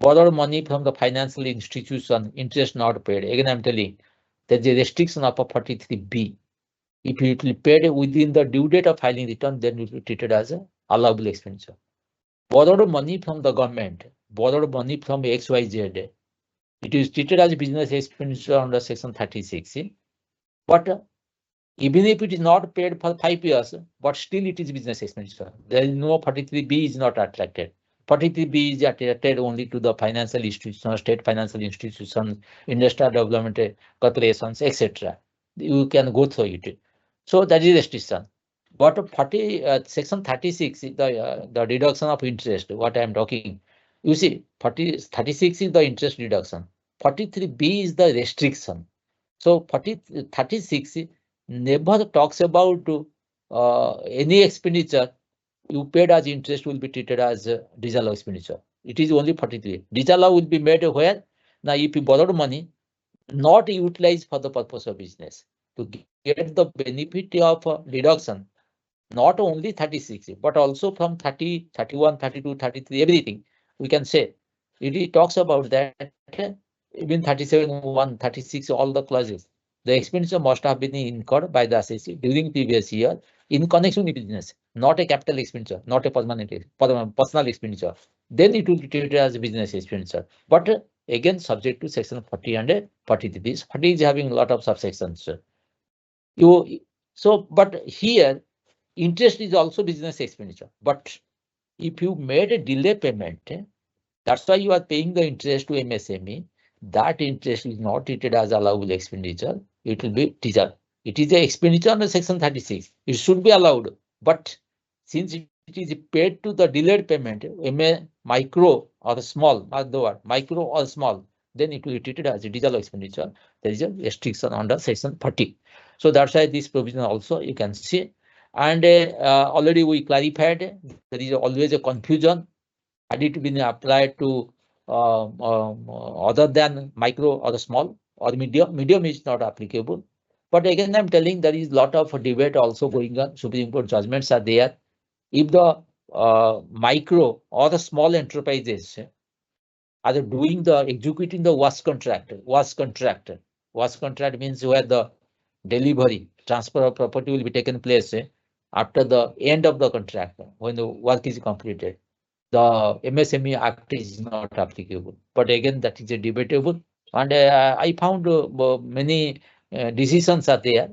Borrowed money from the financial institution, interest not paid. Again, I'm telling, there's a restriction of a 43B. If it will be paid within the due date of filing return, then it will be treated as a allowable expenditure. Borrowed money from the government, borrowed money from XYZ, it is treated as a business expenditure under Section 36. But even if it is not paid for 5 years, but still it is business expenditure. There is no 43B is not attracted. 43B is attracted only to the financial institutions, state financial institutions, industrial development corporations, etc. You can go through it. So that is restriction. But Section 36 is the deduction of interest, what I am talking. You see, 36 is the interest deduction. 43B is the restriction. So 36 never talks about any expenditure you paid as interest will be treated as disallow expenditure. It is only 43. Disallow will be made where? Now, if you borrowed money, not utilized for the purpose of business, to get the benefit of deduction, not only 36, but also from 30, 31, 32, 33, everything, we can say. It talks about that, even 37, 1, 36, all the clauses. The expenditure must have been incurred by the assessee during previous year in connection with business, not a capital expenditure, not a personal expenditure. Then it will be treated as a business expenditure. But again, subject to Section 40 and 43. 40 is having a lot of subsections. But here, interest is also business expenditure. But if you made a delay payment, that's why you are paying the interest to MSME. That interest is not treated as allowable expenditure. It will be teaser. It is a expenditure under Section 36. It should be allowed. But since it is paid to the delayed payment, micro or small, not the word, micro or small, then it will be treated as a digital expenditure. There is a restriction under Section 30. So that's why this provision also you can see. And already we clarified, there is always a confusion. Had it been applied to other than micro or small or medium? Medium is not applicable. But again, I'm telling there is a lot of debate also going on. Supreme Court judgments are there. If the micro or the small enterprises are doing the executing the work contract means where the delivery, transfer of property will be taken place after the end of the contract when the work is completed. The MSME Act is not applicable. But again, that is a debatable. And I found many decisions are there.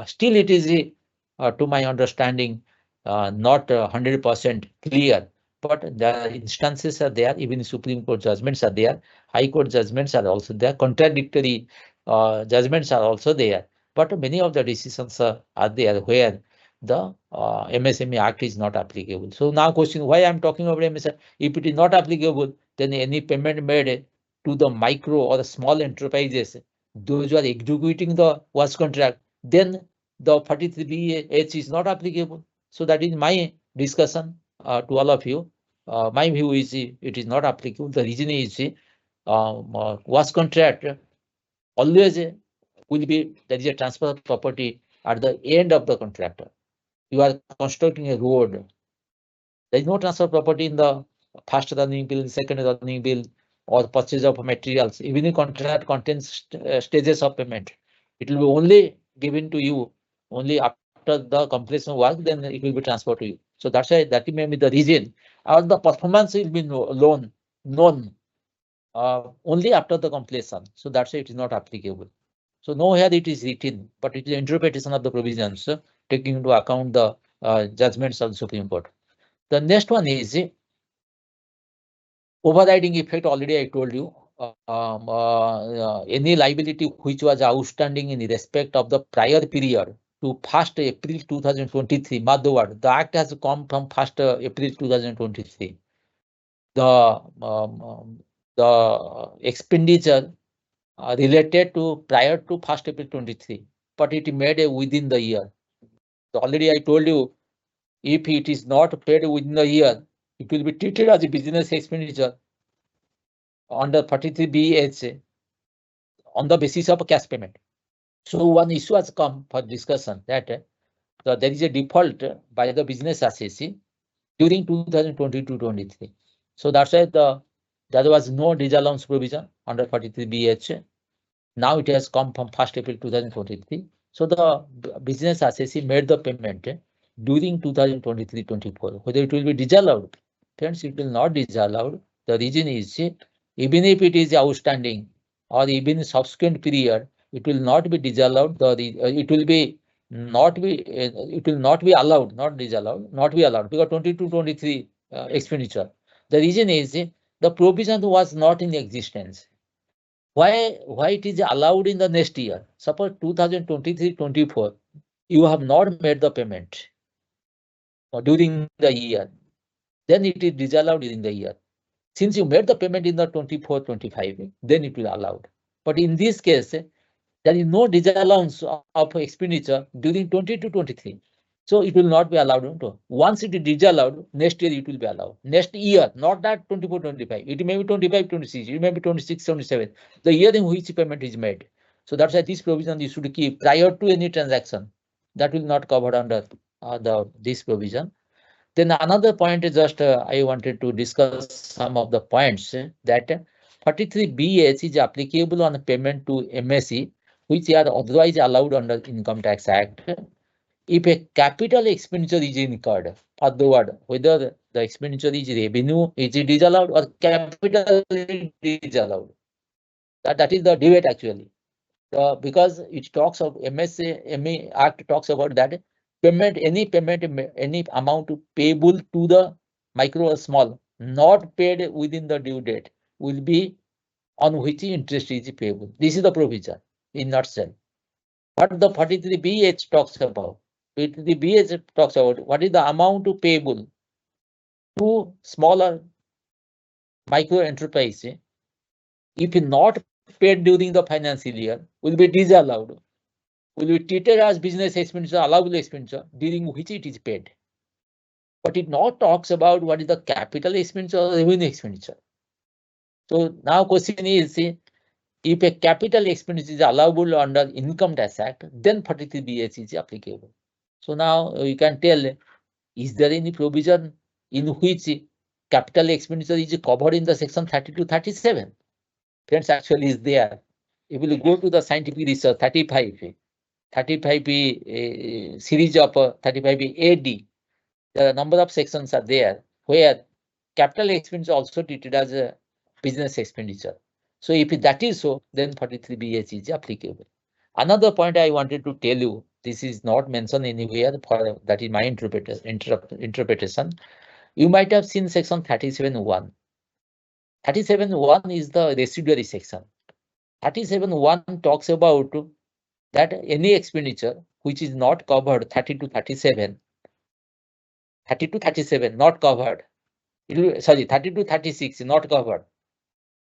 Still, it is, to my understanding, not 100% clear. but the instances are there, even Supreme Court judgments are there, High Court judgments are also there, contradictory judgments are also there. But many of the decisions are there where the MSME Act is not applicable. So now question, why I'm talking about MSME? If it is not applicable, then any payment made to the micro or the small enterprises, those who are executing the work contract, then the 43BH is not applicable. So that is my discussion to all of you. My view is it is not applicable. The reason is work contract always will be, there is a transfer of property at the end of the contract. You are constructing a road. There is no transfer of property in the first running bill, second running bill, or purchase of materials. Even if contract contains stages of payment, it will be only given to you only after the completion of work, then it will be transferred to you. So that's why that may be the reason. Or the performance will be known only after the completion. So that's why it is not applicable. So nowhere it is written, but it is interpretation of the provisions taking into account the judgments of the Supreme Court. The next one is overriding effect. Already I told you, any liability which was outstanding in respect of the prior period to 1st April 2023. Mark the word, the act has come from 1st April 2023. The expenditure related to prior to 1st April 23, but it made within the year. So already I told you, if it is not paid within the year, it will be treated as a business expenditure under 43BH on the basis of a cash payment. So one issue has come for discussion that there is a default by the business assessee during 2022-23. So that's why there was no disallowance provision under 43BH. Now it has come from 1st April 2023. So the business assessee made the payment during 2023-24. Whether it will be disallowed, friends, it will not disallowed. The reason is, even if it is outstanding or even subsequent period, it will not be disallowed. It will not be allowed, not disallowed, not be allowed, because 22-23 expenditure. The reason is the provision was not in existence. Why it is allowed in the next year? Suppose 2023-24, you have not made the payment during the year, then it is disallowed during the year. Since you made the payment in the 24-25, then it will allowed. But in this case, there is no disallowance of expenditure during 22-23. So it will not be allowed. Once it is disallowed, next year it will be allowed. Next year, not that 24-25. It may be 25-26. It may be 26-27. The year in which payment is made. So that's why this provision you should keep prior to any transaction. That will not cover under this provision. Then another point is just I wanted to discuss some of the points that 43BH is applicable on payment to MSE, which are otherwise allowed under Income Tax Act. If a capital expenditure is incurred, or the word, whether the expenditure is revenue, is it disallowed, or capital is disallowed. That is the debate actually. Because it talks of MSME Act talks about that payment, any amount payable to the micro or small, not paid within the due date, will be on which interest is payable. This is the provision in nutshell. What the 43BH talks about. 43BH talks about what is the amount payable to smaller micro enterprise, if not paid during the financial year, will be disallowed, will be treated as business expenditure, allowable expenditure, during which it is paid. But it not talks about what is the capital expenditure or revenue expenditure. So now question is, if a capital expenditure is allowable under Income Tax Act, then 43BH is applicable. So now you can tell, is there any provision in which capital expenditure is covered in the section 30-37? Friends, actually is there. If you go to the scientific research 35B series of 35B AD, the number of sections are there where capital expenditure also treated as a business expenditure. So if that is so, then 43BH is applicable. Another point I wanted to tell you, this is not mentioned anywhere, for that is my interpretation. You might have seen section 37(1). 37(1) is the residuary section. 37(1) talks about that any expenditure which is not covered 30 to 37, 30 to 37 not covered. Sorry, 30 to 36 not covered.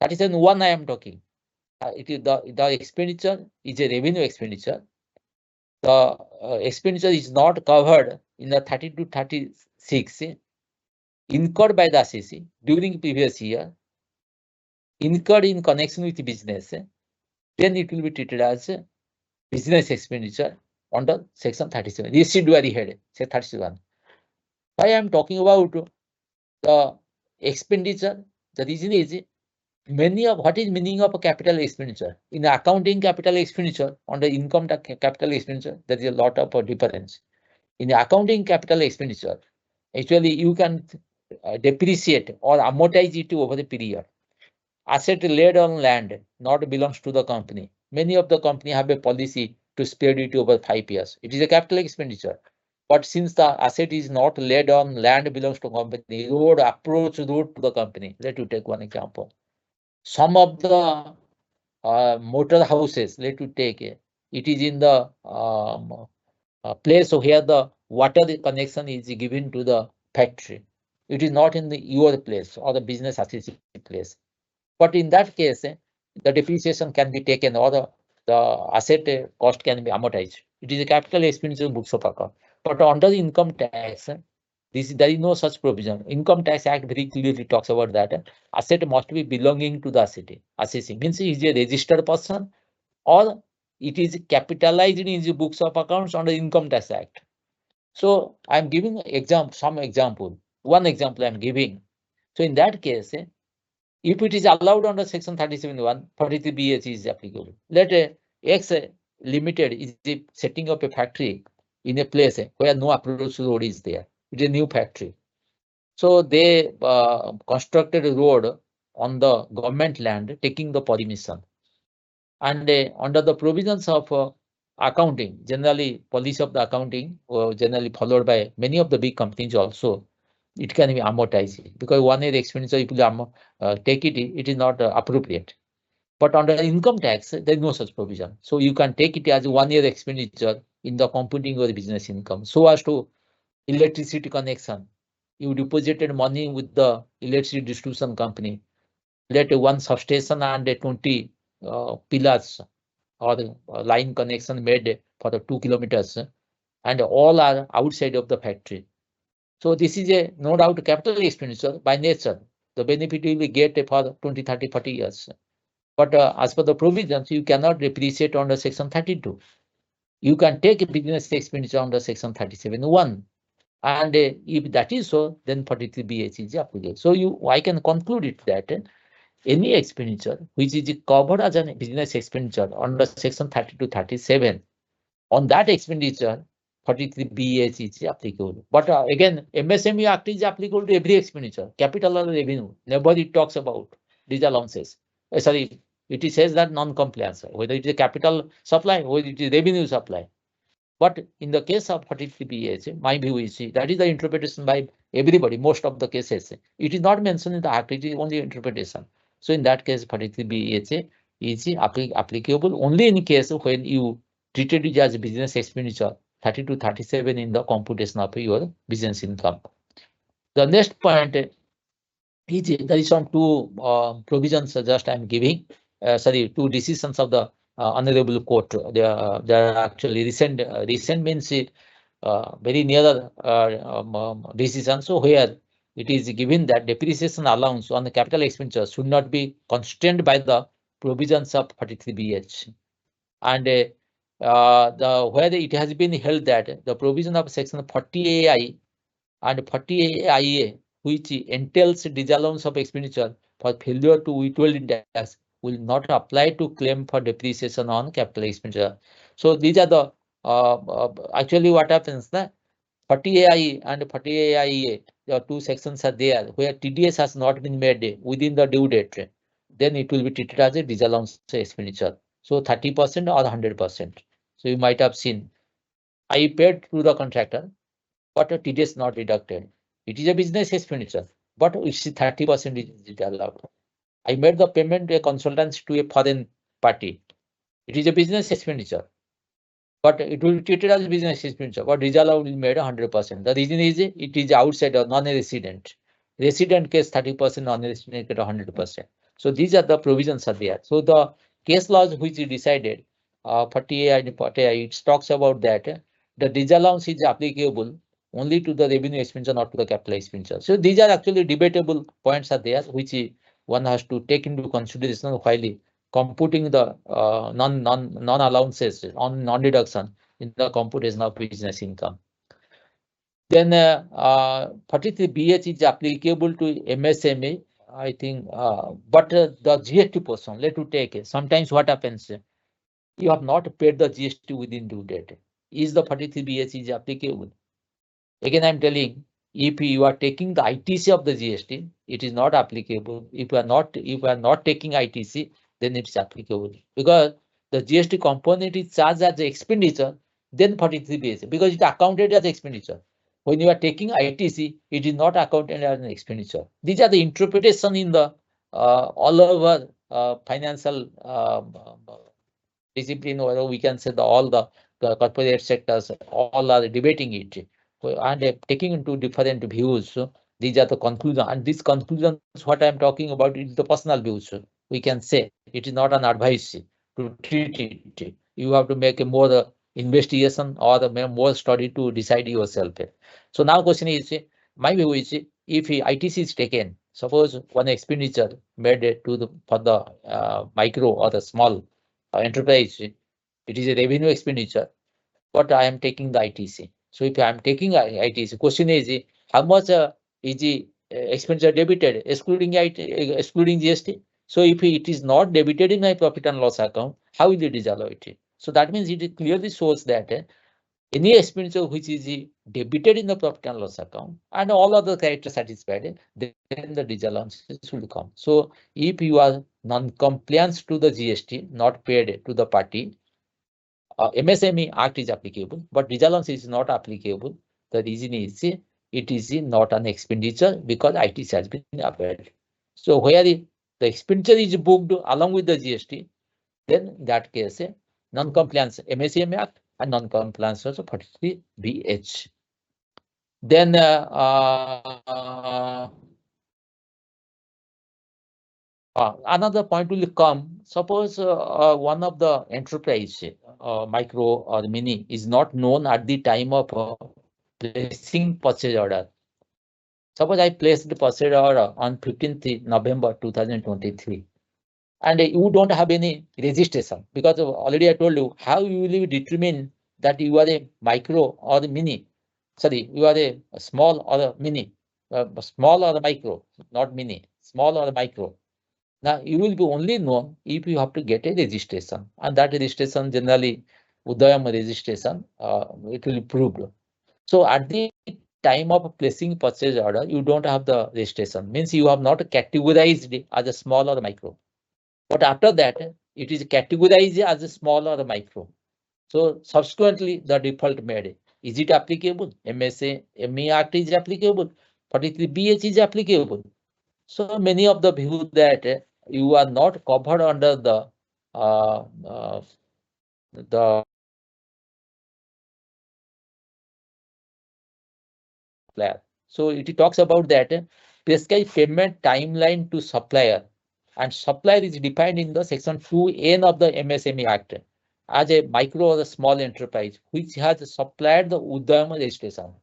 37(1) I am talking. It is the expenditure is a revenue expenditure. The expenditure is not covered in the 30 to 36 incurred by the assessee during previous year, incurred in connection with business, then it will be treated as business expenditure under section 37. Residuary head, say 31. Why I am talking about the expenditure? The reason is what is meaning of a capital expenditure? In accounting capital expenditure, under income tax capital expenditure, there is a lot of difference. In the accounting capital expenditure, actually you can depreciate or amortize it over the period. Asset laid on land not belongs to the company. Many of the company have a policy to spread it over 5 years. It is a capital expenditure. But since the asset is not laid on land belongs to company, approach road to the company. Let you take one example. Some of the motor houses, let you take it is in the place where the water connection is given to the factory. It is not in your place or the business associate place. But in that case, the depreciation can be taken or the asset cost can be amortized. It is a capital expenditure books of account. But under the income tax, there is no such provision. Income Tax Act very clearly talks about that. Asset must be belonging to the assessee. Means he is a registered person or it is capitalized in the books of accounts under Income Tax Act. So I am giving some example. One example I am giving. So in that case, if it is allowed under section 37(1), 43BH is applicable. Let X Limited is setting up a factory in a place where no approach road is there. It is a new factory. So they constructed a road on the government land, taking the permission. And under the provisions of accounting, generally policy of the accounting, generally followed by many of the big companies also, it can be amortized because 1 year expenditure, if you take it, it is not appropriate. But under income tax, there is no such provision. So you can take it as 1 year expenditure in the computing your business income. So as to electricity connection, you deposited money with the electricity distribution company. Let one substation and 20 pillars or the line connection made for the 2 kilometers, and all are outside of the factory. So this is a no doubt capital expenditure by nature. The benefit you will get for 20, 30, 40 years. But as per the provisions, you cannot depreciate under section 32. You can take a business expenditure under section 37(1). And if that is so, then 43BH is applicable. So I can conclude it that any expenditure which is covered as a business expenditure under section 30 to 37, on that expenditure, 43BH is applicable. But again, MSME Act is applicable to every expenditure, capital or revenue. Never it talks about these allowances. Sorry, it says that non-compliance, whether it is a capital supply, whether it is revenue supply. But in the case of 43BH, my view is that is the interpretation by everybody, most of the cases. It is not mentioned in the Act, it is only interpretation. So in that case, 43BH is applicable only in case when you treated it as business expenditure 30 to 37 in the computation of your business income. The next point is there is some two provisions just I am giving. Two decisions of the Honorable Court. They are actually recent. Recent means very near decision. So where it is given that depreciation allowance on the capital expenditure should not be constrained by the provisions of 43BH. And where it has been held that the provision of section 40AI and 40IA, which entails disallowance of expenditure for failure to withhold tax, will not apply to claim for depreciation on capital expenditure. So these are the actually what happens that 40AI and 40AIA, the two sections are there where TDS has not been made within the due date, then it will be treated as a disallowance expenditure. So 30% or 100%. So you might have seen I paid to the contractor, but TDS not deducted. It is a business expenditure, but it's 30% is allowed. I made the payment to a consultant to a foreign party. It is a business expenditure, but it will be treated as business expenditure. But disallowed will be made 100%. The reason is it is outside or non-resident. Resident case 30%, non-resident case 100%. So these are the provisions are there. So the case laws which is decided, 40A and 40A, it talks about that the disallowance is applicable only to the revenue expenditure, not to the capital expenditure. So these are actually debatable points are there, which one has to take into consideration while computing the non-allowances on non-deduction in the computation of business income. Then 43BH is applicable to MSME, I think, but the GST portion, let you take it. Sometimes what happens, you have not paid the GST within due date. Is the 43BH is applicable? Again, I'm telling, if you are taking the ITC of the GST, it is not applicable. If you are not taking ITC, then it's applicable, because the GST component is charged as expenditure, then 43BH, because it's accounted as expenditure. When you are taking ITC, it is not accounted as an expenditure. These are the interpretation in the all over financial discipline, or we can say all the corporate sectors, all are debating it and taking into different views. These are the conclusions, and these conclusions, what I am talking about, is the personal views. We can say it is not an advice to treat it. You have to make a more investigation or more study to decide yourself. So now question is, my view is, if ITC is taken, suppose one expenditure made for the micro or the small enterprise, it is a revenue expenditure, but I am taking the ITC. So if I am taking ITC, question is how much is the expenditure debited, excluding excluding GST. So if it is not debited in my profit and loss account, how will it disallow it? So that means it clearly shows that any expenditure which is debited in the profit and loss account and all other criteria satisfied, then the disallowances will come. So if you are non-compliance to the GST, not paid to the party, MSME Act is applicable, but disallowance is not applicable. The reason is it is not an expenditure because ITC has been applied. So where the expenditure is booked along with the GST, then in that case, non-compliance MSME Act and non-compliance also 43BH. Then another point will come. Suppose one of the enterprise, micro or mini, is not known at the time of placing purchase order. Suppose I placed the purchase order on 15th November 2023, and you don't have any registration, because already I told you how you will determine that you are a micro or mini. Sorry, you are a small or a mini, small or a micro, not mini, small or a micro. Now you will be only known if you have to get a registration, and that registration generally Udayam registration, it will be proved. So at the time of placing purchase order, you don't have the registration, means you have not categorized it as a small or a micro. But after that, it is categorized as a small or a micro. So subsequently, the default made. Is it applicable? MSME Act is applicable. 43BH is applicable. So many of the view that you are not covered under the supplier. So it talks about that prescribed payment timeline to supplier, and supplier is defined in the section 2N of the MSME Act as a micro or a small enterprise which has supplied the Udayam registration.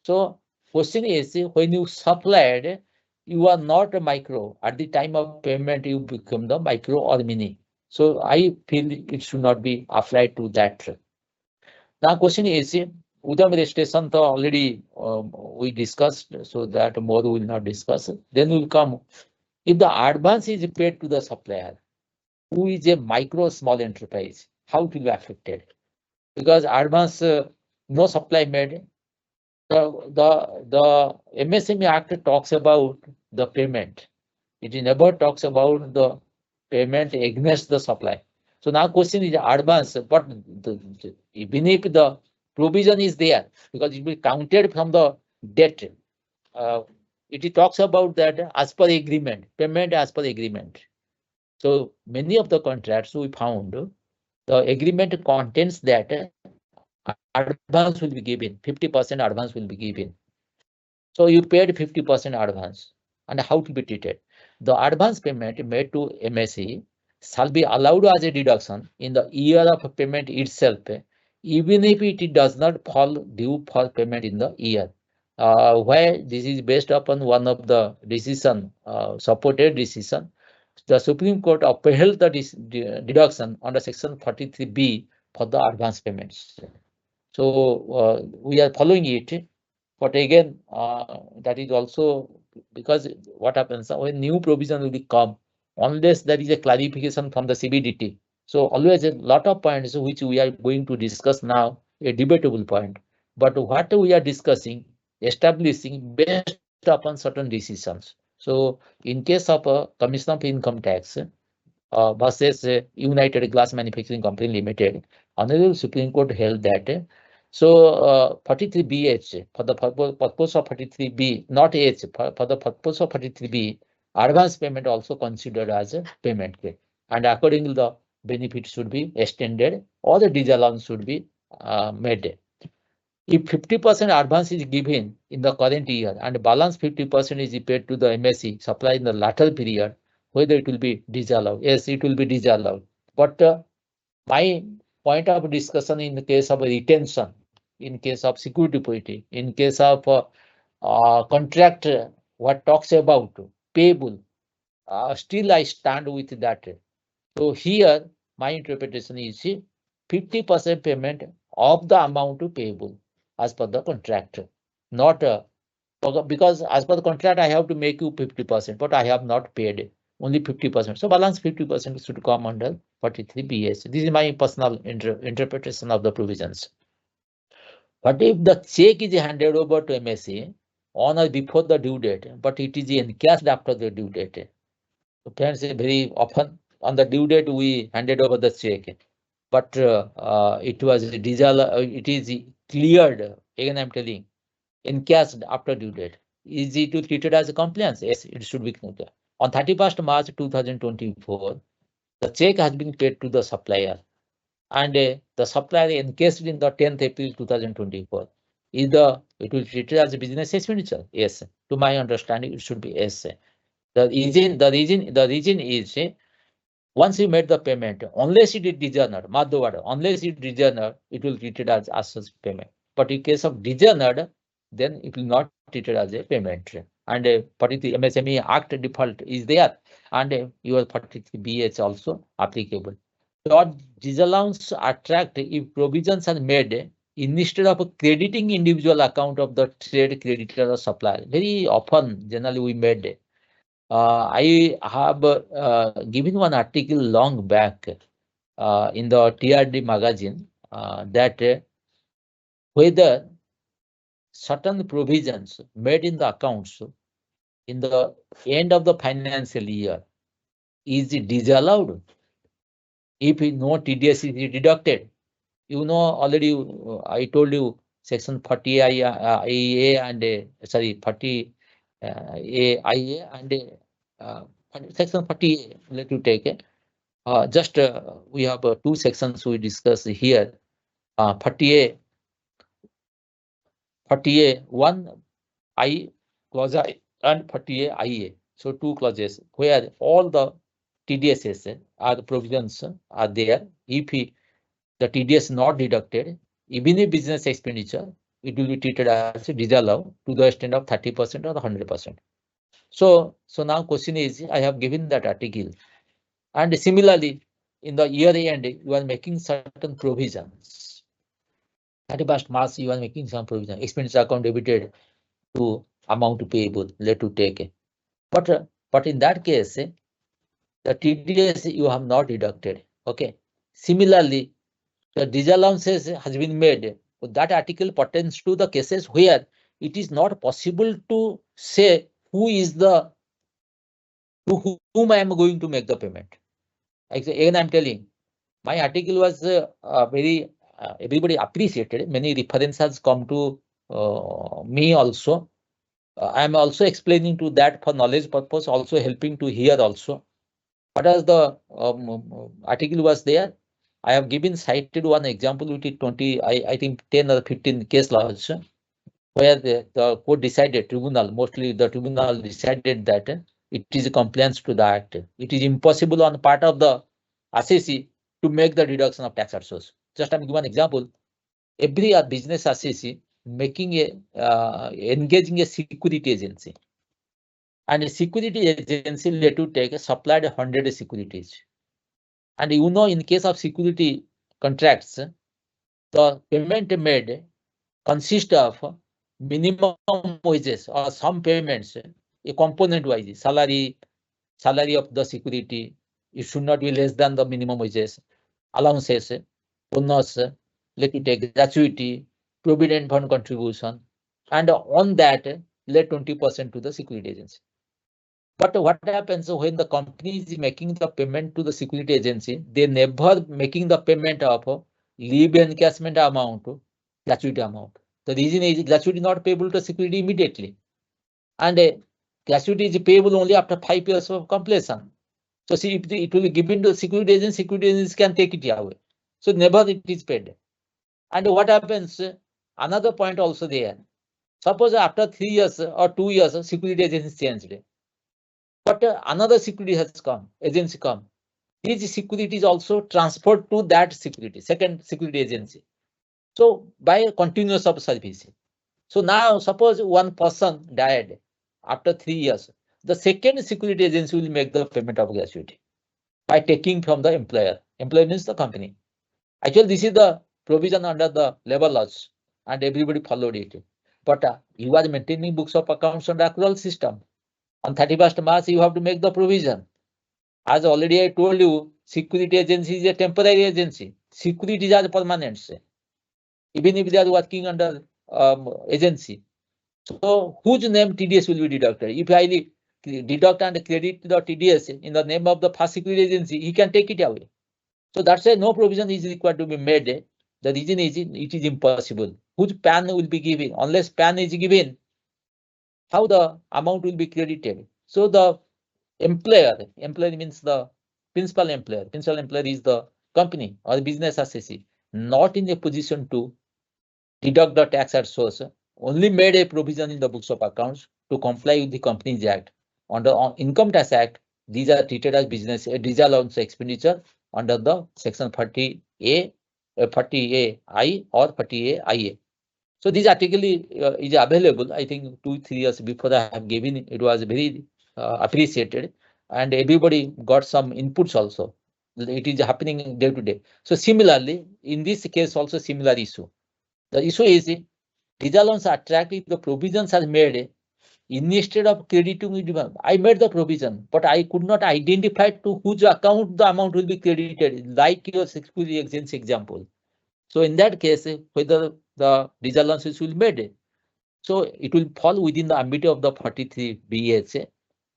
So question is, when you supplied, you are not a micro. At the time of payment, you become the micro or mini. So I feel it should not be applied to that. Now question is, Udayam registration already we discussed, so that more we will not discuss. Then will come, if the advance is paid to the supplier, who is a micro small enterprise, how it will be affected? Because advance, no supply made. The MSME Act talks about the payment. It never talks about the payment against the supply. So now question is advance, but even if the provision is there, because it will be counted from the debt. it talks about that as per agreement, payment as per agreement. So many of the contracts we found, the agreement contains that advance will be given, 50% advance will be given. So you paid 50% advance, and how to be treated? The advance payment made to MSE shall be allowed as a deduction in the year of payment itself, even if it does not fall due for payment in the year. Why this is based upon one of the decision, supported decision. The Supreme Court upheld the deduction under Section 43B for the advance payments. So we are following it. But again, that is also because what happens when new provision will be come, unless there is a clarification from the CBDT. So always a lot of points which we are going to discuss now, a debatable point. But what we are discussing, establishing based upon certain decisions. So in case of a Commission of Income Tax versus United Glass Manufacturing Company Limited, Honorable Supreme Court held that. So 43BH, for the purpose of 43B, not H, for the purpose of 43B, advance payment also considered as a payment. And accordingly, the benefit should be extended or the disallowance should be made. If 50% advance is given in the current year and balance 50% is paid to the MSE supply in the latter period, whether it will be disallowed. Yes, it will be disallowed. But my point of discussion in the case of retention, in case of security deposit, in case of contract, what talks about payable, still I stand with that. So here my interpretation is 50% payment of the amount payable as per the contract, not because as per the contract I have to make you 50%, but I have not paid only 50%. So balance 50% should come under 43 BS. This is my personal interpretation of the provisions. But if the check is handed over to MSA on or before the due date, but it is encashed after the due date, so parents very often on the due date we handed over the check, but it was it is cleared. Again, I'm telling, encashed after due date. Is it treated as a compliance? Yes, it should be. On 31st March 2024, the check has been paid to the supplier, and the supplier encased in the 10th April 2024. It will be treated as a business expenditure? Yes. To my understanding, it should be yes. The reason is once you made the payment, unless it is dishonored, mark the word, unless it is dishonored, it will be treated as such payment. But in case of dishonored, then it will not treated as a payment. And particularly MSME Act default is there, and your 43B is also applicable. So disallowance attract if provisions are made instead of crediting individual account of the trade creditor or supplier. Very often, generally we made. I have given one article long back in the TRD magazine that whether certain provisions made in the accounts in the end of the financial year is disallowed if no TDS is deducted. You know already, I told you section 40 IA and sorry 40 IA and section 40 let you take it. Just we have two sections we discuss here. 40A 1 I clause I and 40A IA. So two clauses where all the TDSs are the provisions are there. If the TDS not deducted, even a business expenditure, it will be treated as disallowed to the extent of 30% or 100%. So now question is, I have given that article, and similarly, in the year end, you are making certain provisions. 31st March, you are making some provision. Expenditure account debited to amount payable, let to take. But in that case, the TDS you have not deducted. Okay. Similarly, the disallowances has been made. That article pertains to the cases where it is not possible to say who is the to whom I am going to make the payment. Again, I'm telling, my article was very everybody appreciated. Many references come to me also. I am also explaining to that for knowledge purpose, also helping to hear also. What is the article was there? I have given cited one example with 20, I think 10 or 15 case laws where the court decided, tribunal, mostly the tribunal decided that it is a compliance to the act. It is impossible on part of the assessee to make the deduction of tax at source. Just I'm giving one example. Every business assessee making engaging a security agency, and a security agency let to take supplied 100 securities. And in case of security contracts, the payment made consist of minimum wages or some payments, a component wise, salary of the security, it should not be less than the minimum wages, allowances, bonus, let it take gratuity, provident fund contribution, and on that, let 20% to the security agency. But what happens when the company is making the payment to the security agency, they never making the payment of leave encashment amount, gratuity amount. The reason is gratuity not payable to security immediately, and gratuity is payable only after 5 years of completion. So see, if it will be given to security agencies can take it away. So never it is paid. And what happens? Another point also there. Suppose after 3 years or 2 years, security agency changed. But another security has come, agency come. These securities also transferred to that security, second security agency. So by continuous of service. So now suppose one person died after 3 years, the second security agency will make the payment of gratuity by taking from the employer. Employer means the company. Actually, this is the provision under the labor laws, and everybody followed it. But you are maintaining books of accounts under accrual system. On 31st March, you have to make the provision. As already I told you, security agency is a temporary agency. Securities are permanent, even if they are working under agency. So whose name TDS will be deducted? If I deduct and credit the TDS in the name of the first security agency, he can take it away. So that's why no provision is required to be made. The reason is it is impossible. Whose PAN will be given? Unless PAN is given, how the amount will be credited? So the employer means the principal employer. Principal employer is the company or business associate, not in a position to deduct the tax at source. Only made a provision in the books of accounts to comply with the Companies Act. Under Income Tax Act, these are treated as business disallowance expenditure under the section 40A, 40A(I) or 40A(IA). So this article is available. I think 2-3 years before I have given it, it was very appreciated, and everybody got some inputs also. It is happening day to day. So similarly, in this case also similar issue. The issue is disallowance attract if the provisions are made instead of crediting. I made the provision, but I could not identify to whose account the amount will be credited, like your security agency example. So in that case, whether the disallowances will be made, so it will fall within the ambit of the 43BHA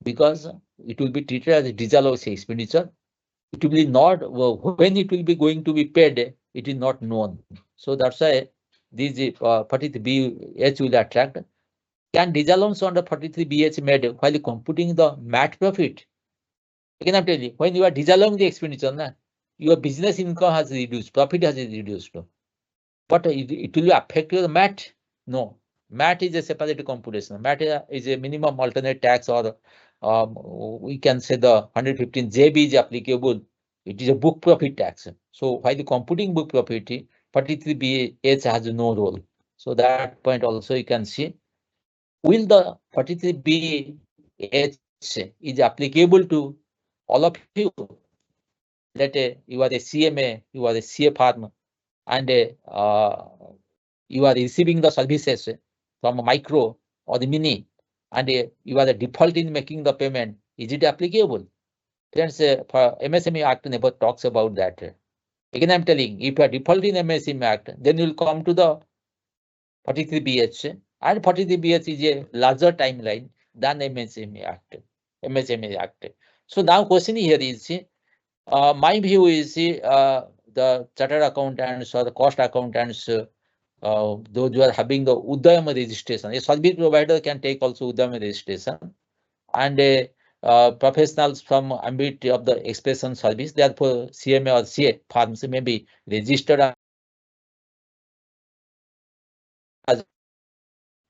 because it will be treated as a disallowance expenditure. It will be not when it will be going to be paid, it is not known. So that's why these 43BH will attract. Can disallowance under 43BH made while computing the MAT profit? Again, I'm telling you, when you are disallowing the expenditure, your business income has reduced, profit has reduced. But it will affect your MAT? No. MAT is a separate computation. MAT is a minimum alternate tax, or we can say the 115JB is applicable. It is a book profit tax. So while computing book profit, 43BH has no role. So that point also you can see. Will the 43BH is applicable to all of you? Let you are a CMA, you are a CA farm, and you are receiving the services from a micro or the mini, and you are the default in making the payment. Is it applicable? Friends, for MSME Act never talks about that. Again, I'm telling, if you are default in MSME Act, then you will come to the 43BH, and 43BH is a larger timeline than MSME Act. MSME Act. So now question here is, my view is the chartered accountants or the cost accountants those who are having the Udayam registration. A service provider can take also Udayam registration, and professionals from ambit of the expression service, therefore CMA or CA firms may be registered as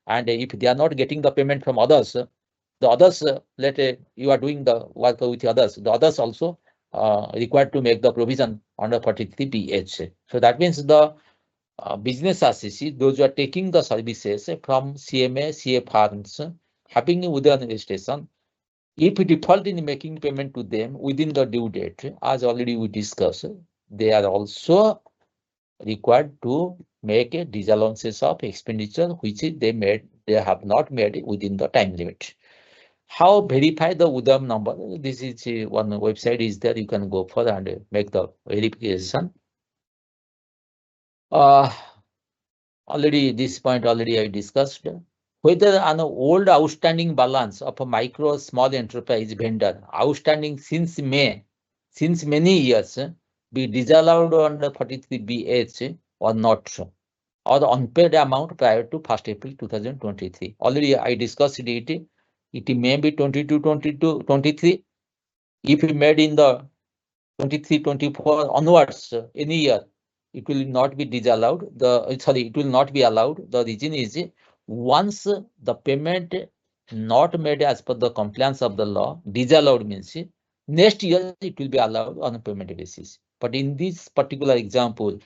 and if they are not getting the payment from others, the others, let you are doing the work with others, the others also required to make the provision under 43BH. So that means the business associates, those who are taking the services from CMA, CA firms, having Udayan registration, if we default in making payment to them within the due date, as already we discussed, they are also required to make a disallowances of expenditure which they have not made within the time limit. How verify the Udam number? This is one website is there. You can go for and make the verification. Already this point already I discussed. Whether an old outstanding balance of a micro small enterprise vendor outstanding since many years be disallowed under 43BH or not, or the unpaid amount prior to 1st April 2023. Already I discussed it. It may be 22, 23. If you made in the 23, 24 onwards, any year, it will not be disallowed. It will not be allowed. The reason is once the payment not made as per the compliance of the law, disallowed means next year it will be allowed on a payment basis. But in this particular example,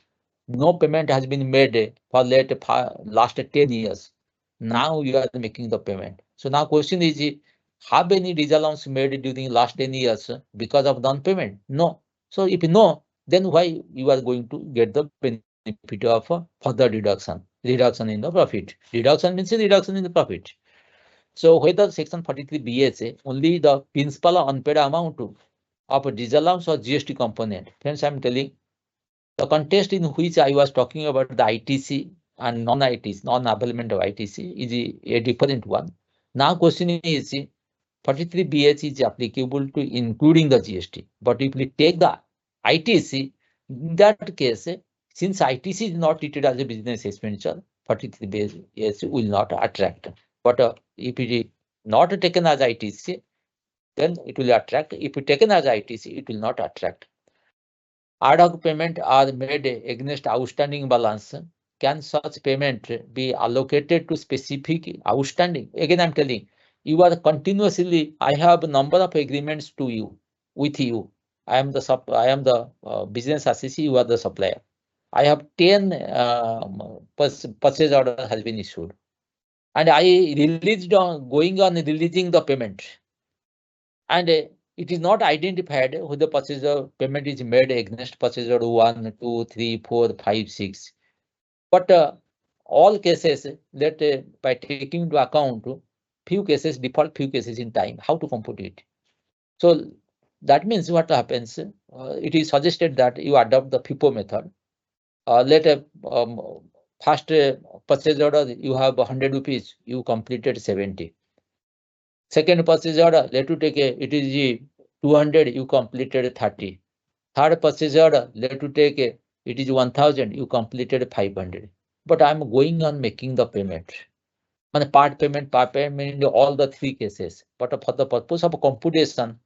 no payment has been made for last 10 years. Now you are making the payment. So now question is, have any disallowance made during last 10 years because of non-payment? No. So if no, then why you are going to get the benefit of further reduction in the profit. Reduction means reduction in the profit. So whether section 43BS, only the principal unpaid amount of disallowance or GST component. Friends, I am telling the context in which I was talking about the ITC and non-ITC, non-availment of ITC is a different one. Now question is 43BH is applicable to including the GST. But if we take the ITC, in that case, since ITC is not treated as a business expenditure, 43BH will not attract. But if it is not taken as ITC, then it will attract. If it taken as ITC, it will not attract. Ad hoc payment are made against outstanding balance. Can such payment be allocated to specific outstanding? Again, I'm telling you are continuously. I have a number of agreements to you with you. I am the business associate. You are the supplier. I have 10 purchase order has been issued, and I released on going on releasing the payment, and it is not identified who the purchaser payment is made against purchaser 1, 2, 3, 4, 5, 6. But all cases that by taking into account few cases default, few cases in time, how to compute it? So that means what happens? It is suggested that you adopt the FIFO method. Let a first purchase order you have 100 rupees, you completed 70. Second purchase order, let you take it is 200, you completed 30. Third purchase order, let you take it is 1000, you completed 500. But I'm going on making the payment. And part payment in all the three cases. But for the purpose of computation,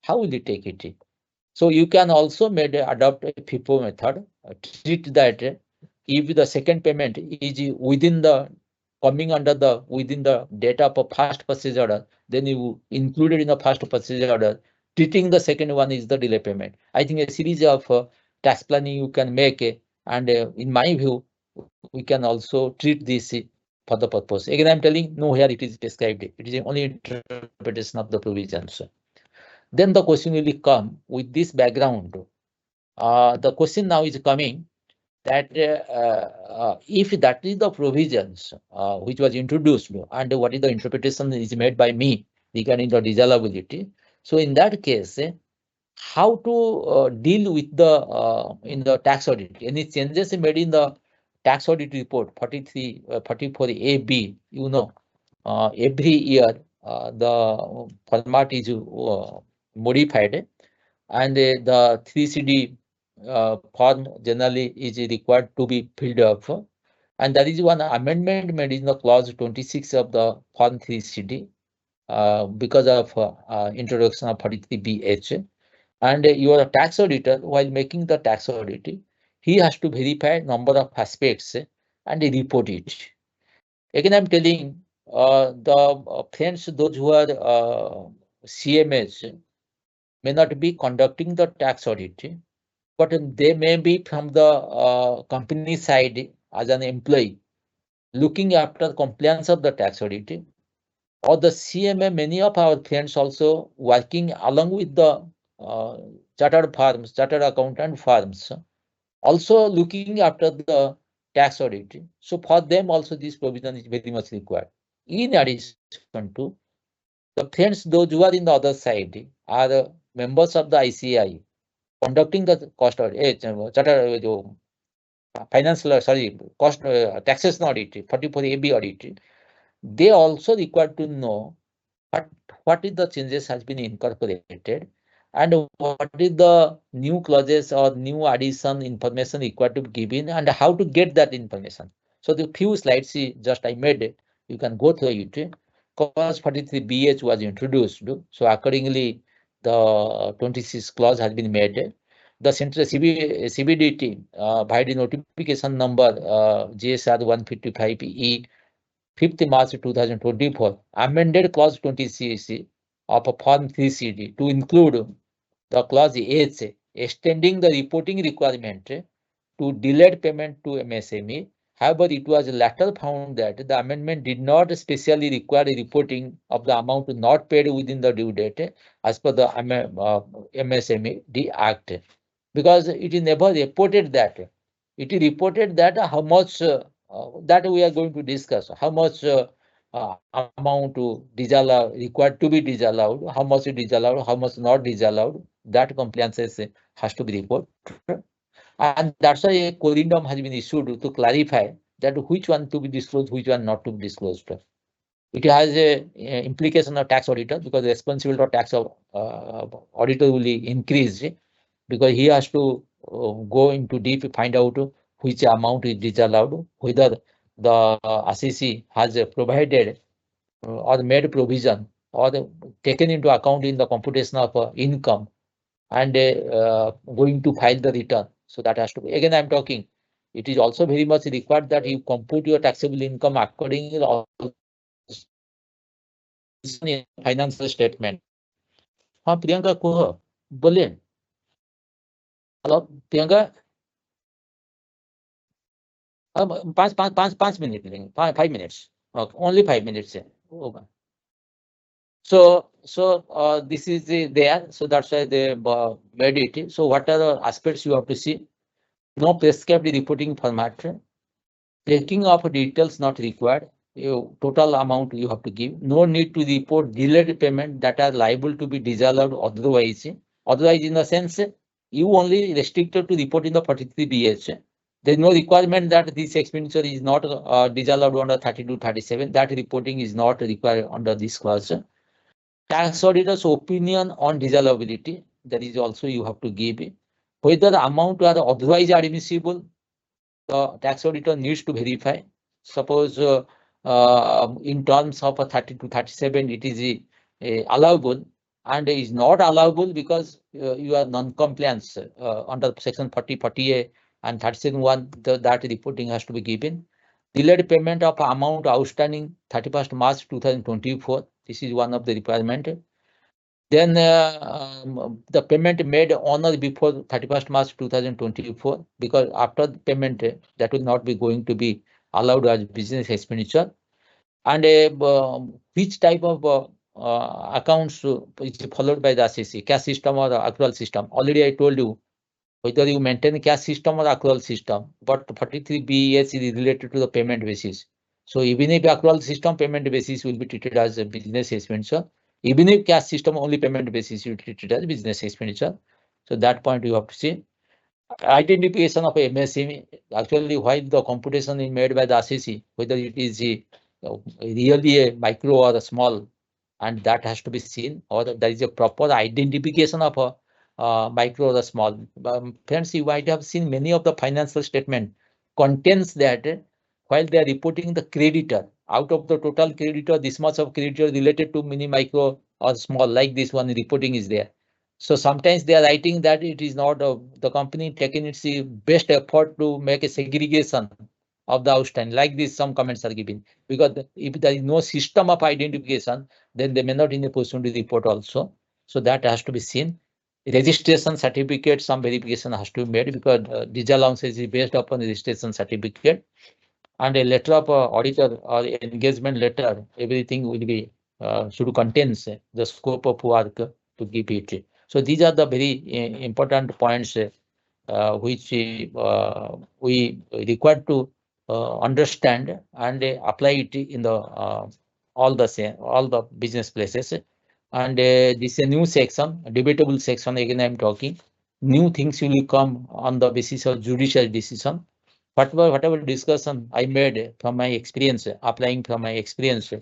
how will you take it? So you can also adopt a FIFO method. Treat that if the second payment is within the coming under the within the data of first purchase order, then you include it in the first purchase order. Treating the second one is the delay payment. I think a series of tax planning you can make, and in my view, we can also treat this for the purpose. Again, I'm telling no here it is described. It is only interpretation of the provisions. Then the question will come with this background. The question now is coming that if that is the provisions which was introduced and what is the interpretation is made by me regarding the disallowability. So in that case, how to deal with the in the tax audit? Any changes made in the tax audit report 43, 44AB, you know, every year the format is modified, and the 3CD form generally is required to be filled up. And that is one amendment made in the clause 26 of the Form 3 CD because of introduction of 43BH. And your tax auditor, while making the tax audit, he has to verify number of aspects and report it. Again, I'm telling the friends, those who are CMS may not be conducting the tax audit, but they may be from the company side as an employee looking after compliance of the tax audit, or the CMA. Many of our friends also working along with the chartered firms, chartered accountant firms, also looking after the tax audit. So for them also this provision is very much required. In addition to the friends, those who are in the other side are members of the ICI conducting the cost audit, chartered financial, sorry, cost taxation audit, 44AB audit. They also required to know what is the changes has been incorporated and what is the new clauses or new addition information required to be given and how to get that information. So the few slides just I made, you can go through it. Clause 43BH was introduced. So accordingly, the 26 clause has been made. The central CBDT by the notification number GSR 155E 5th March 2024 amended clause 20 of Form 3 CD to include the clause H extending the reporting requirement to delayed payment to MSME. However, it was later found that the amendment did not specially require reporting of the amount not paid within the due date as per the MSME Act, because it is never reported that. It is reported that how much that we are going to discuss, how much amount to disallow required to be disallowed, how much is disallowed, how much not disallowed. That compliances has to be reported. And that's why a corrindum has been issued to clarify that which one to be disclosed, which one not to be disclosed. It has a implication of tax auditor because the responsibility of tax auditor will increase because he has to go into deep, find out which amount is disallowed, whether the assessee has provided or made provision or taken into account in the computation of income and going to file the return. So that has to be, again, I'm talking, it is also very much required that you compute your taxable income accordingly in financial statement. हाँ प्रियंका कहो बोलिए. Hello Priyanka. अब 5 minutes लेंगे, 5 minutes. Okay, only 5 minutes होगा. So this is there. So that's why they made it. So what are the aspects you have to see? No prescribed reporting format. Taking of details not required. Total amount you have to give. No need to report delayed payment that are liable to be disallowed otherwise. Otherwise, in the sense, you only restricted to report in the 43BH. There is no requirement that this expenditure is not disallowed under 3237. That reporting is not required under this clause. Tax auditor's opinion on disallowability, that is also you have to give. Whether the amount are otherwise admissible, the tax auditor needs to verify. Suppose in terms of a 3237, it is allowable and is not allowable because you are non-compliance under section 4040A and 37(1), that reporting has to be given. Delayed payment of amount outstanding 31st March 2024. This is one of the requirement. Then the payment made on or before 31st March 2024, because after the payment that will not be going to be allowed as business expenditure. And which type of accounts is followed by the assessee, cash system or accrual system. Already I told you whether you maintain cash system or accrual system, but 43BS is related to the payment basis. So even if accrual system payment basis will be treated as a business expenditure, even if cash system only payment basis you treat it as business expenditure. So that point you have to see. Identification of MSME. Actually, while the computation is made by the assessee, whether it is really a micro or a small, and that has to be seen, or there is a proper identification of a micro or a small. Friends, you might have seen many of the financial statement contains that while they are reporting the creditor, out of the total creditor, this much of creditor related to mini, micro or small, like this one reporting is there. So sometimes they are writing that it is not the company taking its best effort to make a segregation of the outstanding. Like this, some comments are given, because if there is no system of identification, then they may not in a position to report also. So that has to be seen. Registration certificate, some verification has to be made, because disallowance is based upon registration certificate, and a letter of auditor or engagement letter. Everything will be should contains the scope of work to give it. So these are the very important points which we require to understand and apply it in the all the business places. And this is a new section, a debatable section. Again, I am talking. New things will come on the basis of judicial decision. Whatever discussion I made from my experience, applying from my experience,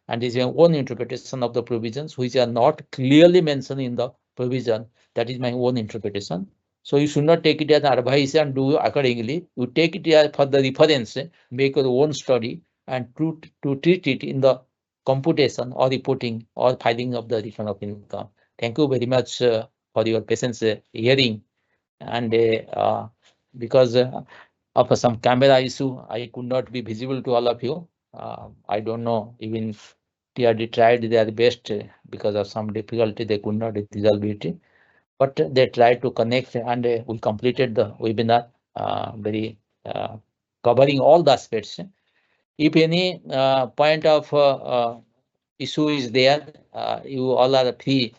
and is your own interpretation of the provisions which are not clearly mentioned in the provision. That is my own interpretation. So you should not take it as advice and do accordingly. You take it as for the reference, make your own study, and to treat it in the computation or reporting or filing of the return of income. Thank you very much for your patience hearing. And because of some camera issue, I could not be visible to all of you. I don't know, even TRD tried their best because of some difficulty, they could not resolve it. But they tried to connect, and we completed the webinar very covering all the aspects. If any point of issue is there, you all are free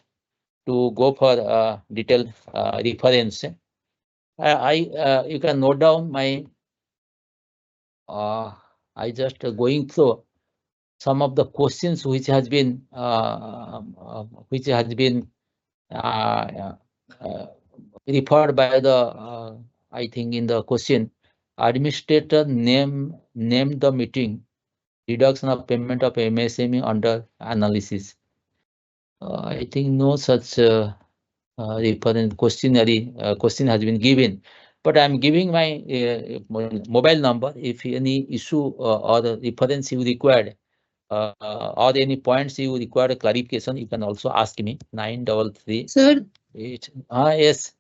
to go for detailed reference. You can note down my. I just going through some of the questions which has been uh, uh, referred by the I think in the question. Administrator named the meeting reduction of payment of MSME under analysis. I think no such reference question has been given, but I'm giving my mobile number. If any issue or the reference you required, or any points you require clarification, you can also ask me. 933. Sir, Yes.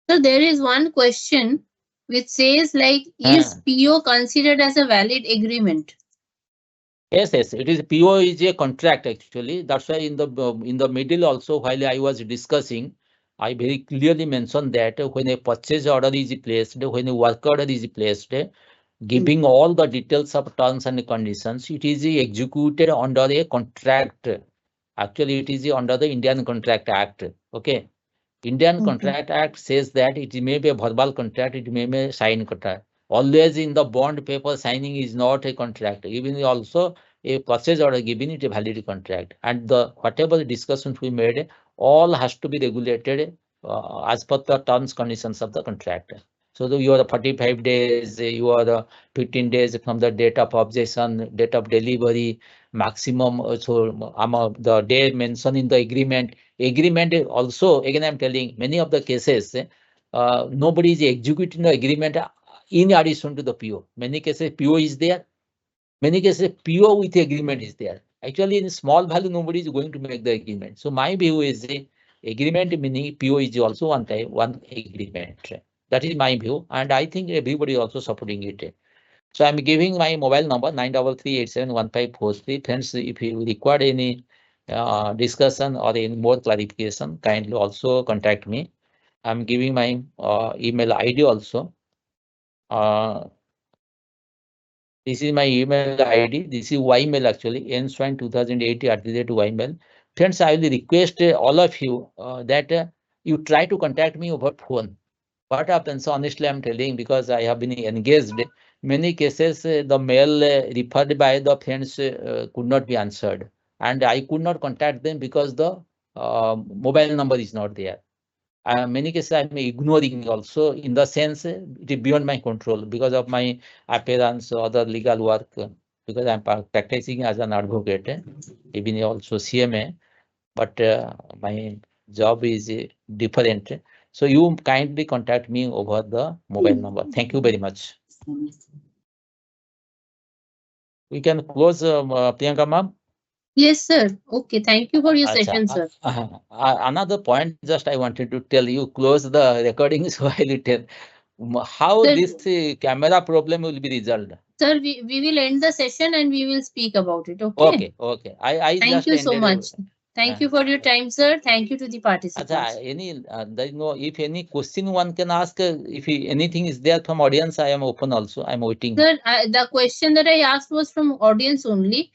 so there is one question which says like, is PO considered as a valid agreement? Yes, it is. PO is a contract actually. That's why in the middle also, while I was discussing, I very clearly mentioned that when a purchase order is placed, when a work order is placed, giving all the details of terms and conditions, it is executed under a contract. Actually, it is under the Indian Contract Act. Okay. Indian Contract Act says that it may be a verbal contract, it may be a signed contract. Always in the bond paper, signing is not a contract. Even also a purchase order given it a valid contract. And the whatever discussions we made, all has to be regulated as per the terms conditions of the contract. So you are 45 days, you are 15 days from the date of objection, date of delivery, maximum. So the day mentioned in the agreement. Agreement also, again, I'm telling many of the cases, nobody is executing the agreement in addition to the PO. Many cases PO is there. Many cases PO with agreement is there. Actually, in small value, nobody is going to make the agreement. So my view is agreement meaning PO is also one type, one agreement. That is my view, and I think everybody is also supporting it. So I'm giving my mobile number 933871543. Friends, if you require any discussion or any more clarification, kindly also contact me. I'm giving my email ID also. This is my email ID. This is Ymail actually, nswine2080@ymail. Friends, I will request all of you that you try to contact me over phone. What happens, honestly, I'm telling, because I have been engaged. Many cases, the mail referred by the friends could not be answered. And I could not contact them because the mobile number is not there. Many cases I'm ignoring also, in the sense it is beyond my control because of my appearance or other legal work, because I'm practicing as an advocate, even also CMA, but my job is different. So you kindly contact me over the mobile number. Thank you very much. We can close, Priyanka ma'am. Yes, sir. Okay. Thank you for your Acha. session, sir. Another point just I wanted to tell you, close the recordings while you tell how Sir, this camera problem will be resolved. sir, we will end the session and we will speak about it. Okay. Okay, okay. I Thank just you so ended. much. Thank Uh, you for your time, sir. Thank you to the Acha, participants. any there is no, if any question one can ask, if anything is there from audience, I am open also. I am waiting. Sir, the question that I asked was from audience only.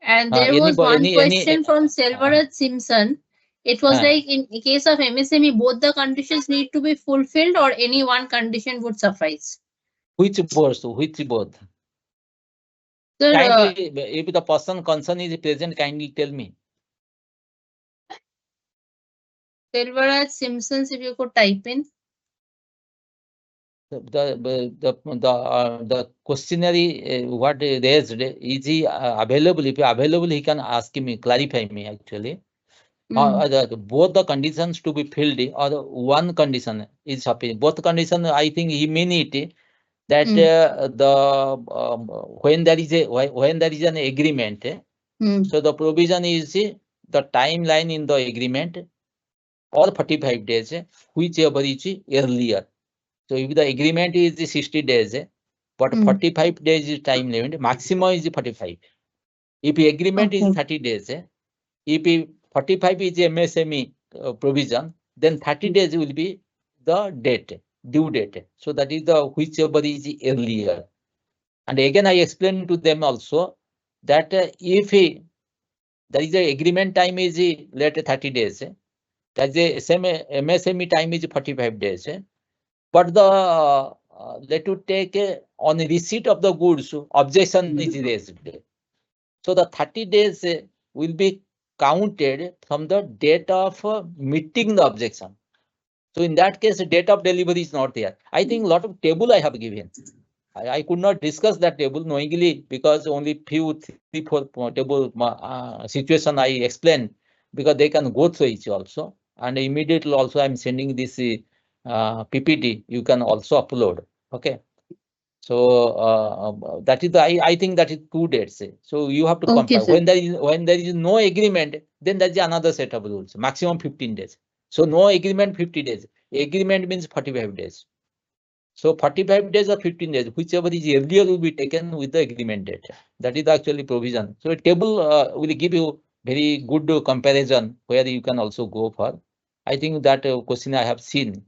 And there was one Any question from Selvaraj Simpson. It was uh, like, in case of MSME, both the conditions need to be fulfilled or any one condition would suffice. which both? Sir, Kindly, if the person concerned is present, kindly tell me. Selvaraj Simpsons, if you could type in. The questionnaire what he raised, is he available? If he available, he can ask me, clarify me actually. Mm, Both the conditions to be filled or one condition is sufficient. Both condition, I think he mean it that mm, the when there is a when there is an agreement, mm, so the provision is the timeline in the agreement or 45 days, whichever is earlier. So if the agreement is 60 days, but mm. 45 days is time limit, maximum is 45. If the agreement is Okay. 30 days, if 45 is MSME provision, then 30 days will be the date, due date. So that is the whichever is earlier. And again, I explained to them also that if there is a agreement time is later 30 days, that is a MSME time is 45 days. But the let you take on receipt of the goods, objection is raised. So the 30 days will be counted from the date of meeting the objection. So in that case, the date of delivery is not there. I think a lot of table I have given. I could not discuss that table knowingly because only few three four table situation I explained, because they can go through each also, and immediately also I'm sending this PPT. You can also upload. Okay. So that is the, I think that is 2 dates. So you have to Okay, compare. sir. When there is no agreement, then there is another set of rules. Maximum 15 days. So no agreement 50 days. Agreement means 45 days. So 45 days or 15 days, whichever is earlier will be taken with the agreement date. That is actually provision. So a table will give you very good comparison where you can also go for. I think that question I have seen.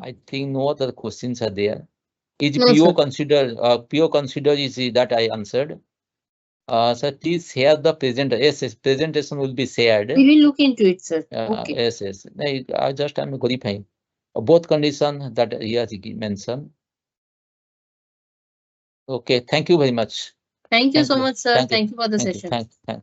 I think no other questions are there. Is No, PO sir. considered? PO considered is that I answered. So please share the present. Yes, yes, presentation will be shared. We will look into it, sir. Okay. Yes, yes. I just am verifying. Both conditions that he has mentioned. Okay, thank you very much. Thank you Thank so you. much, sir. Thank you. Thank you for the Thank you. session. Thank.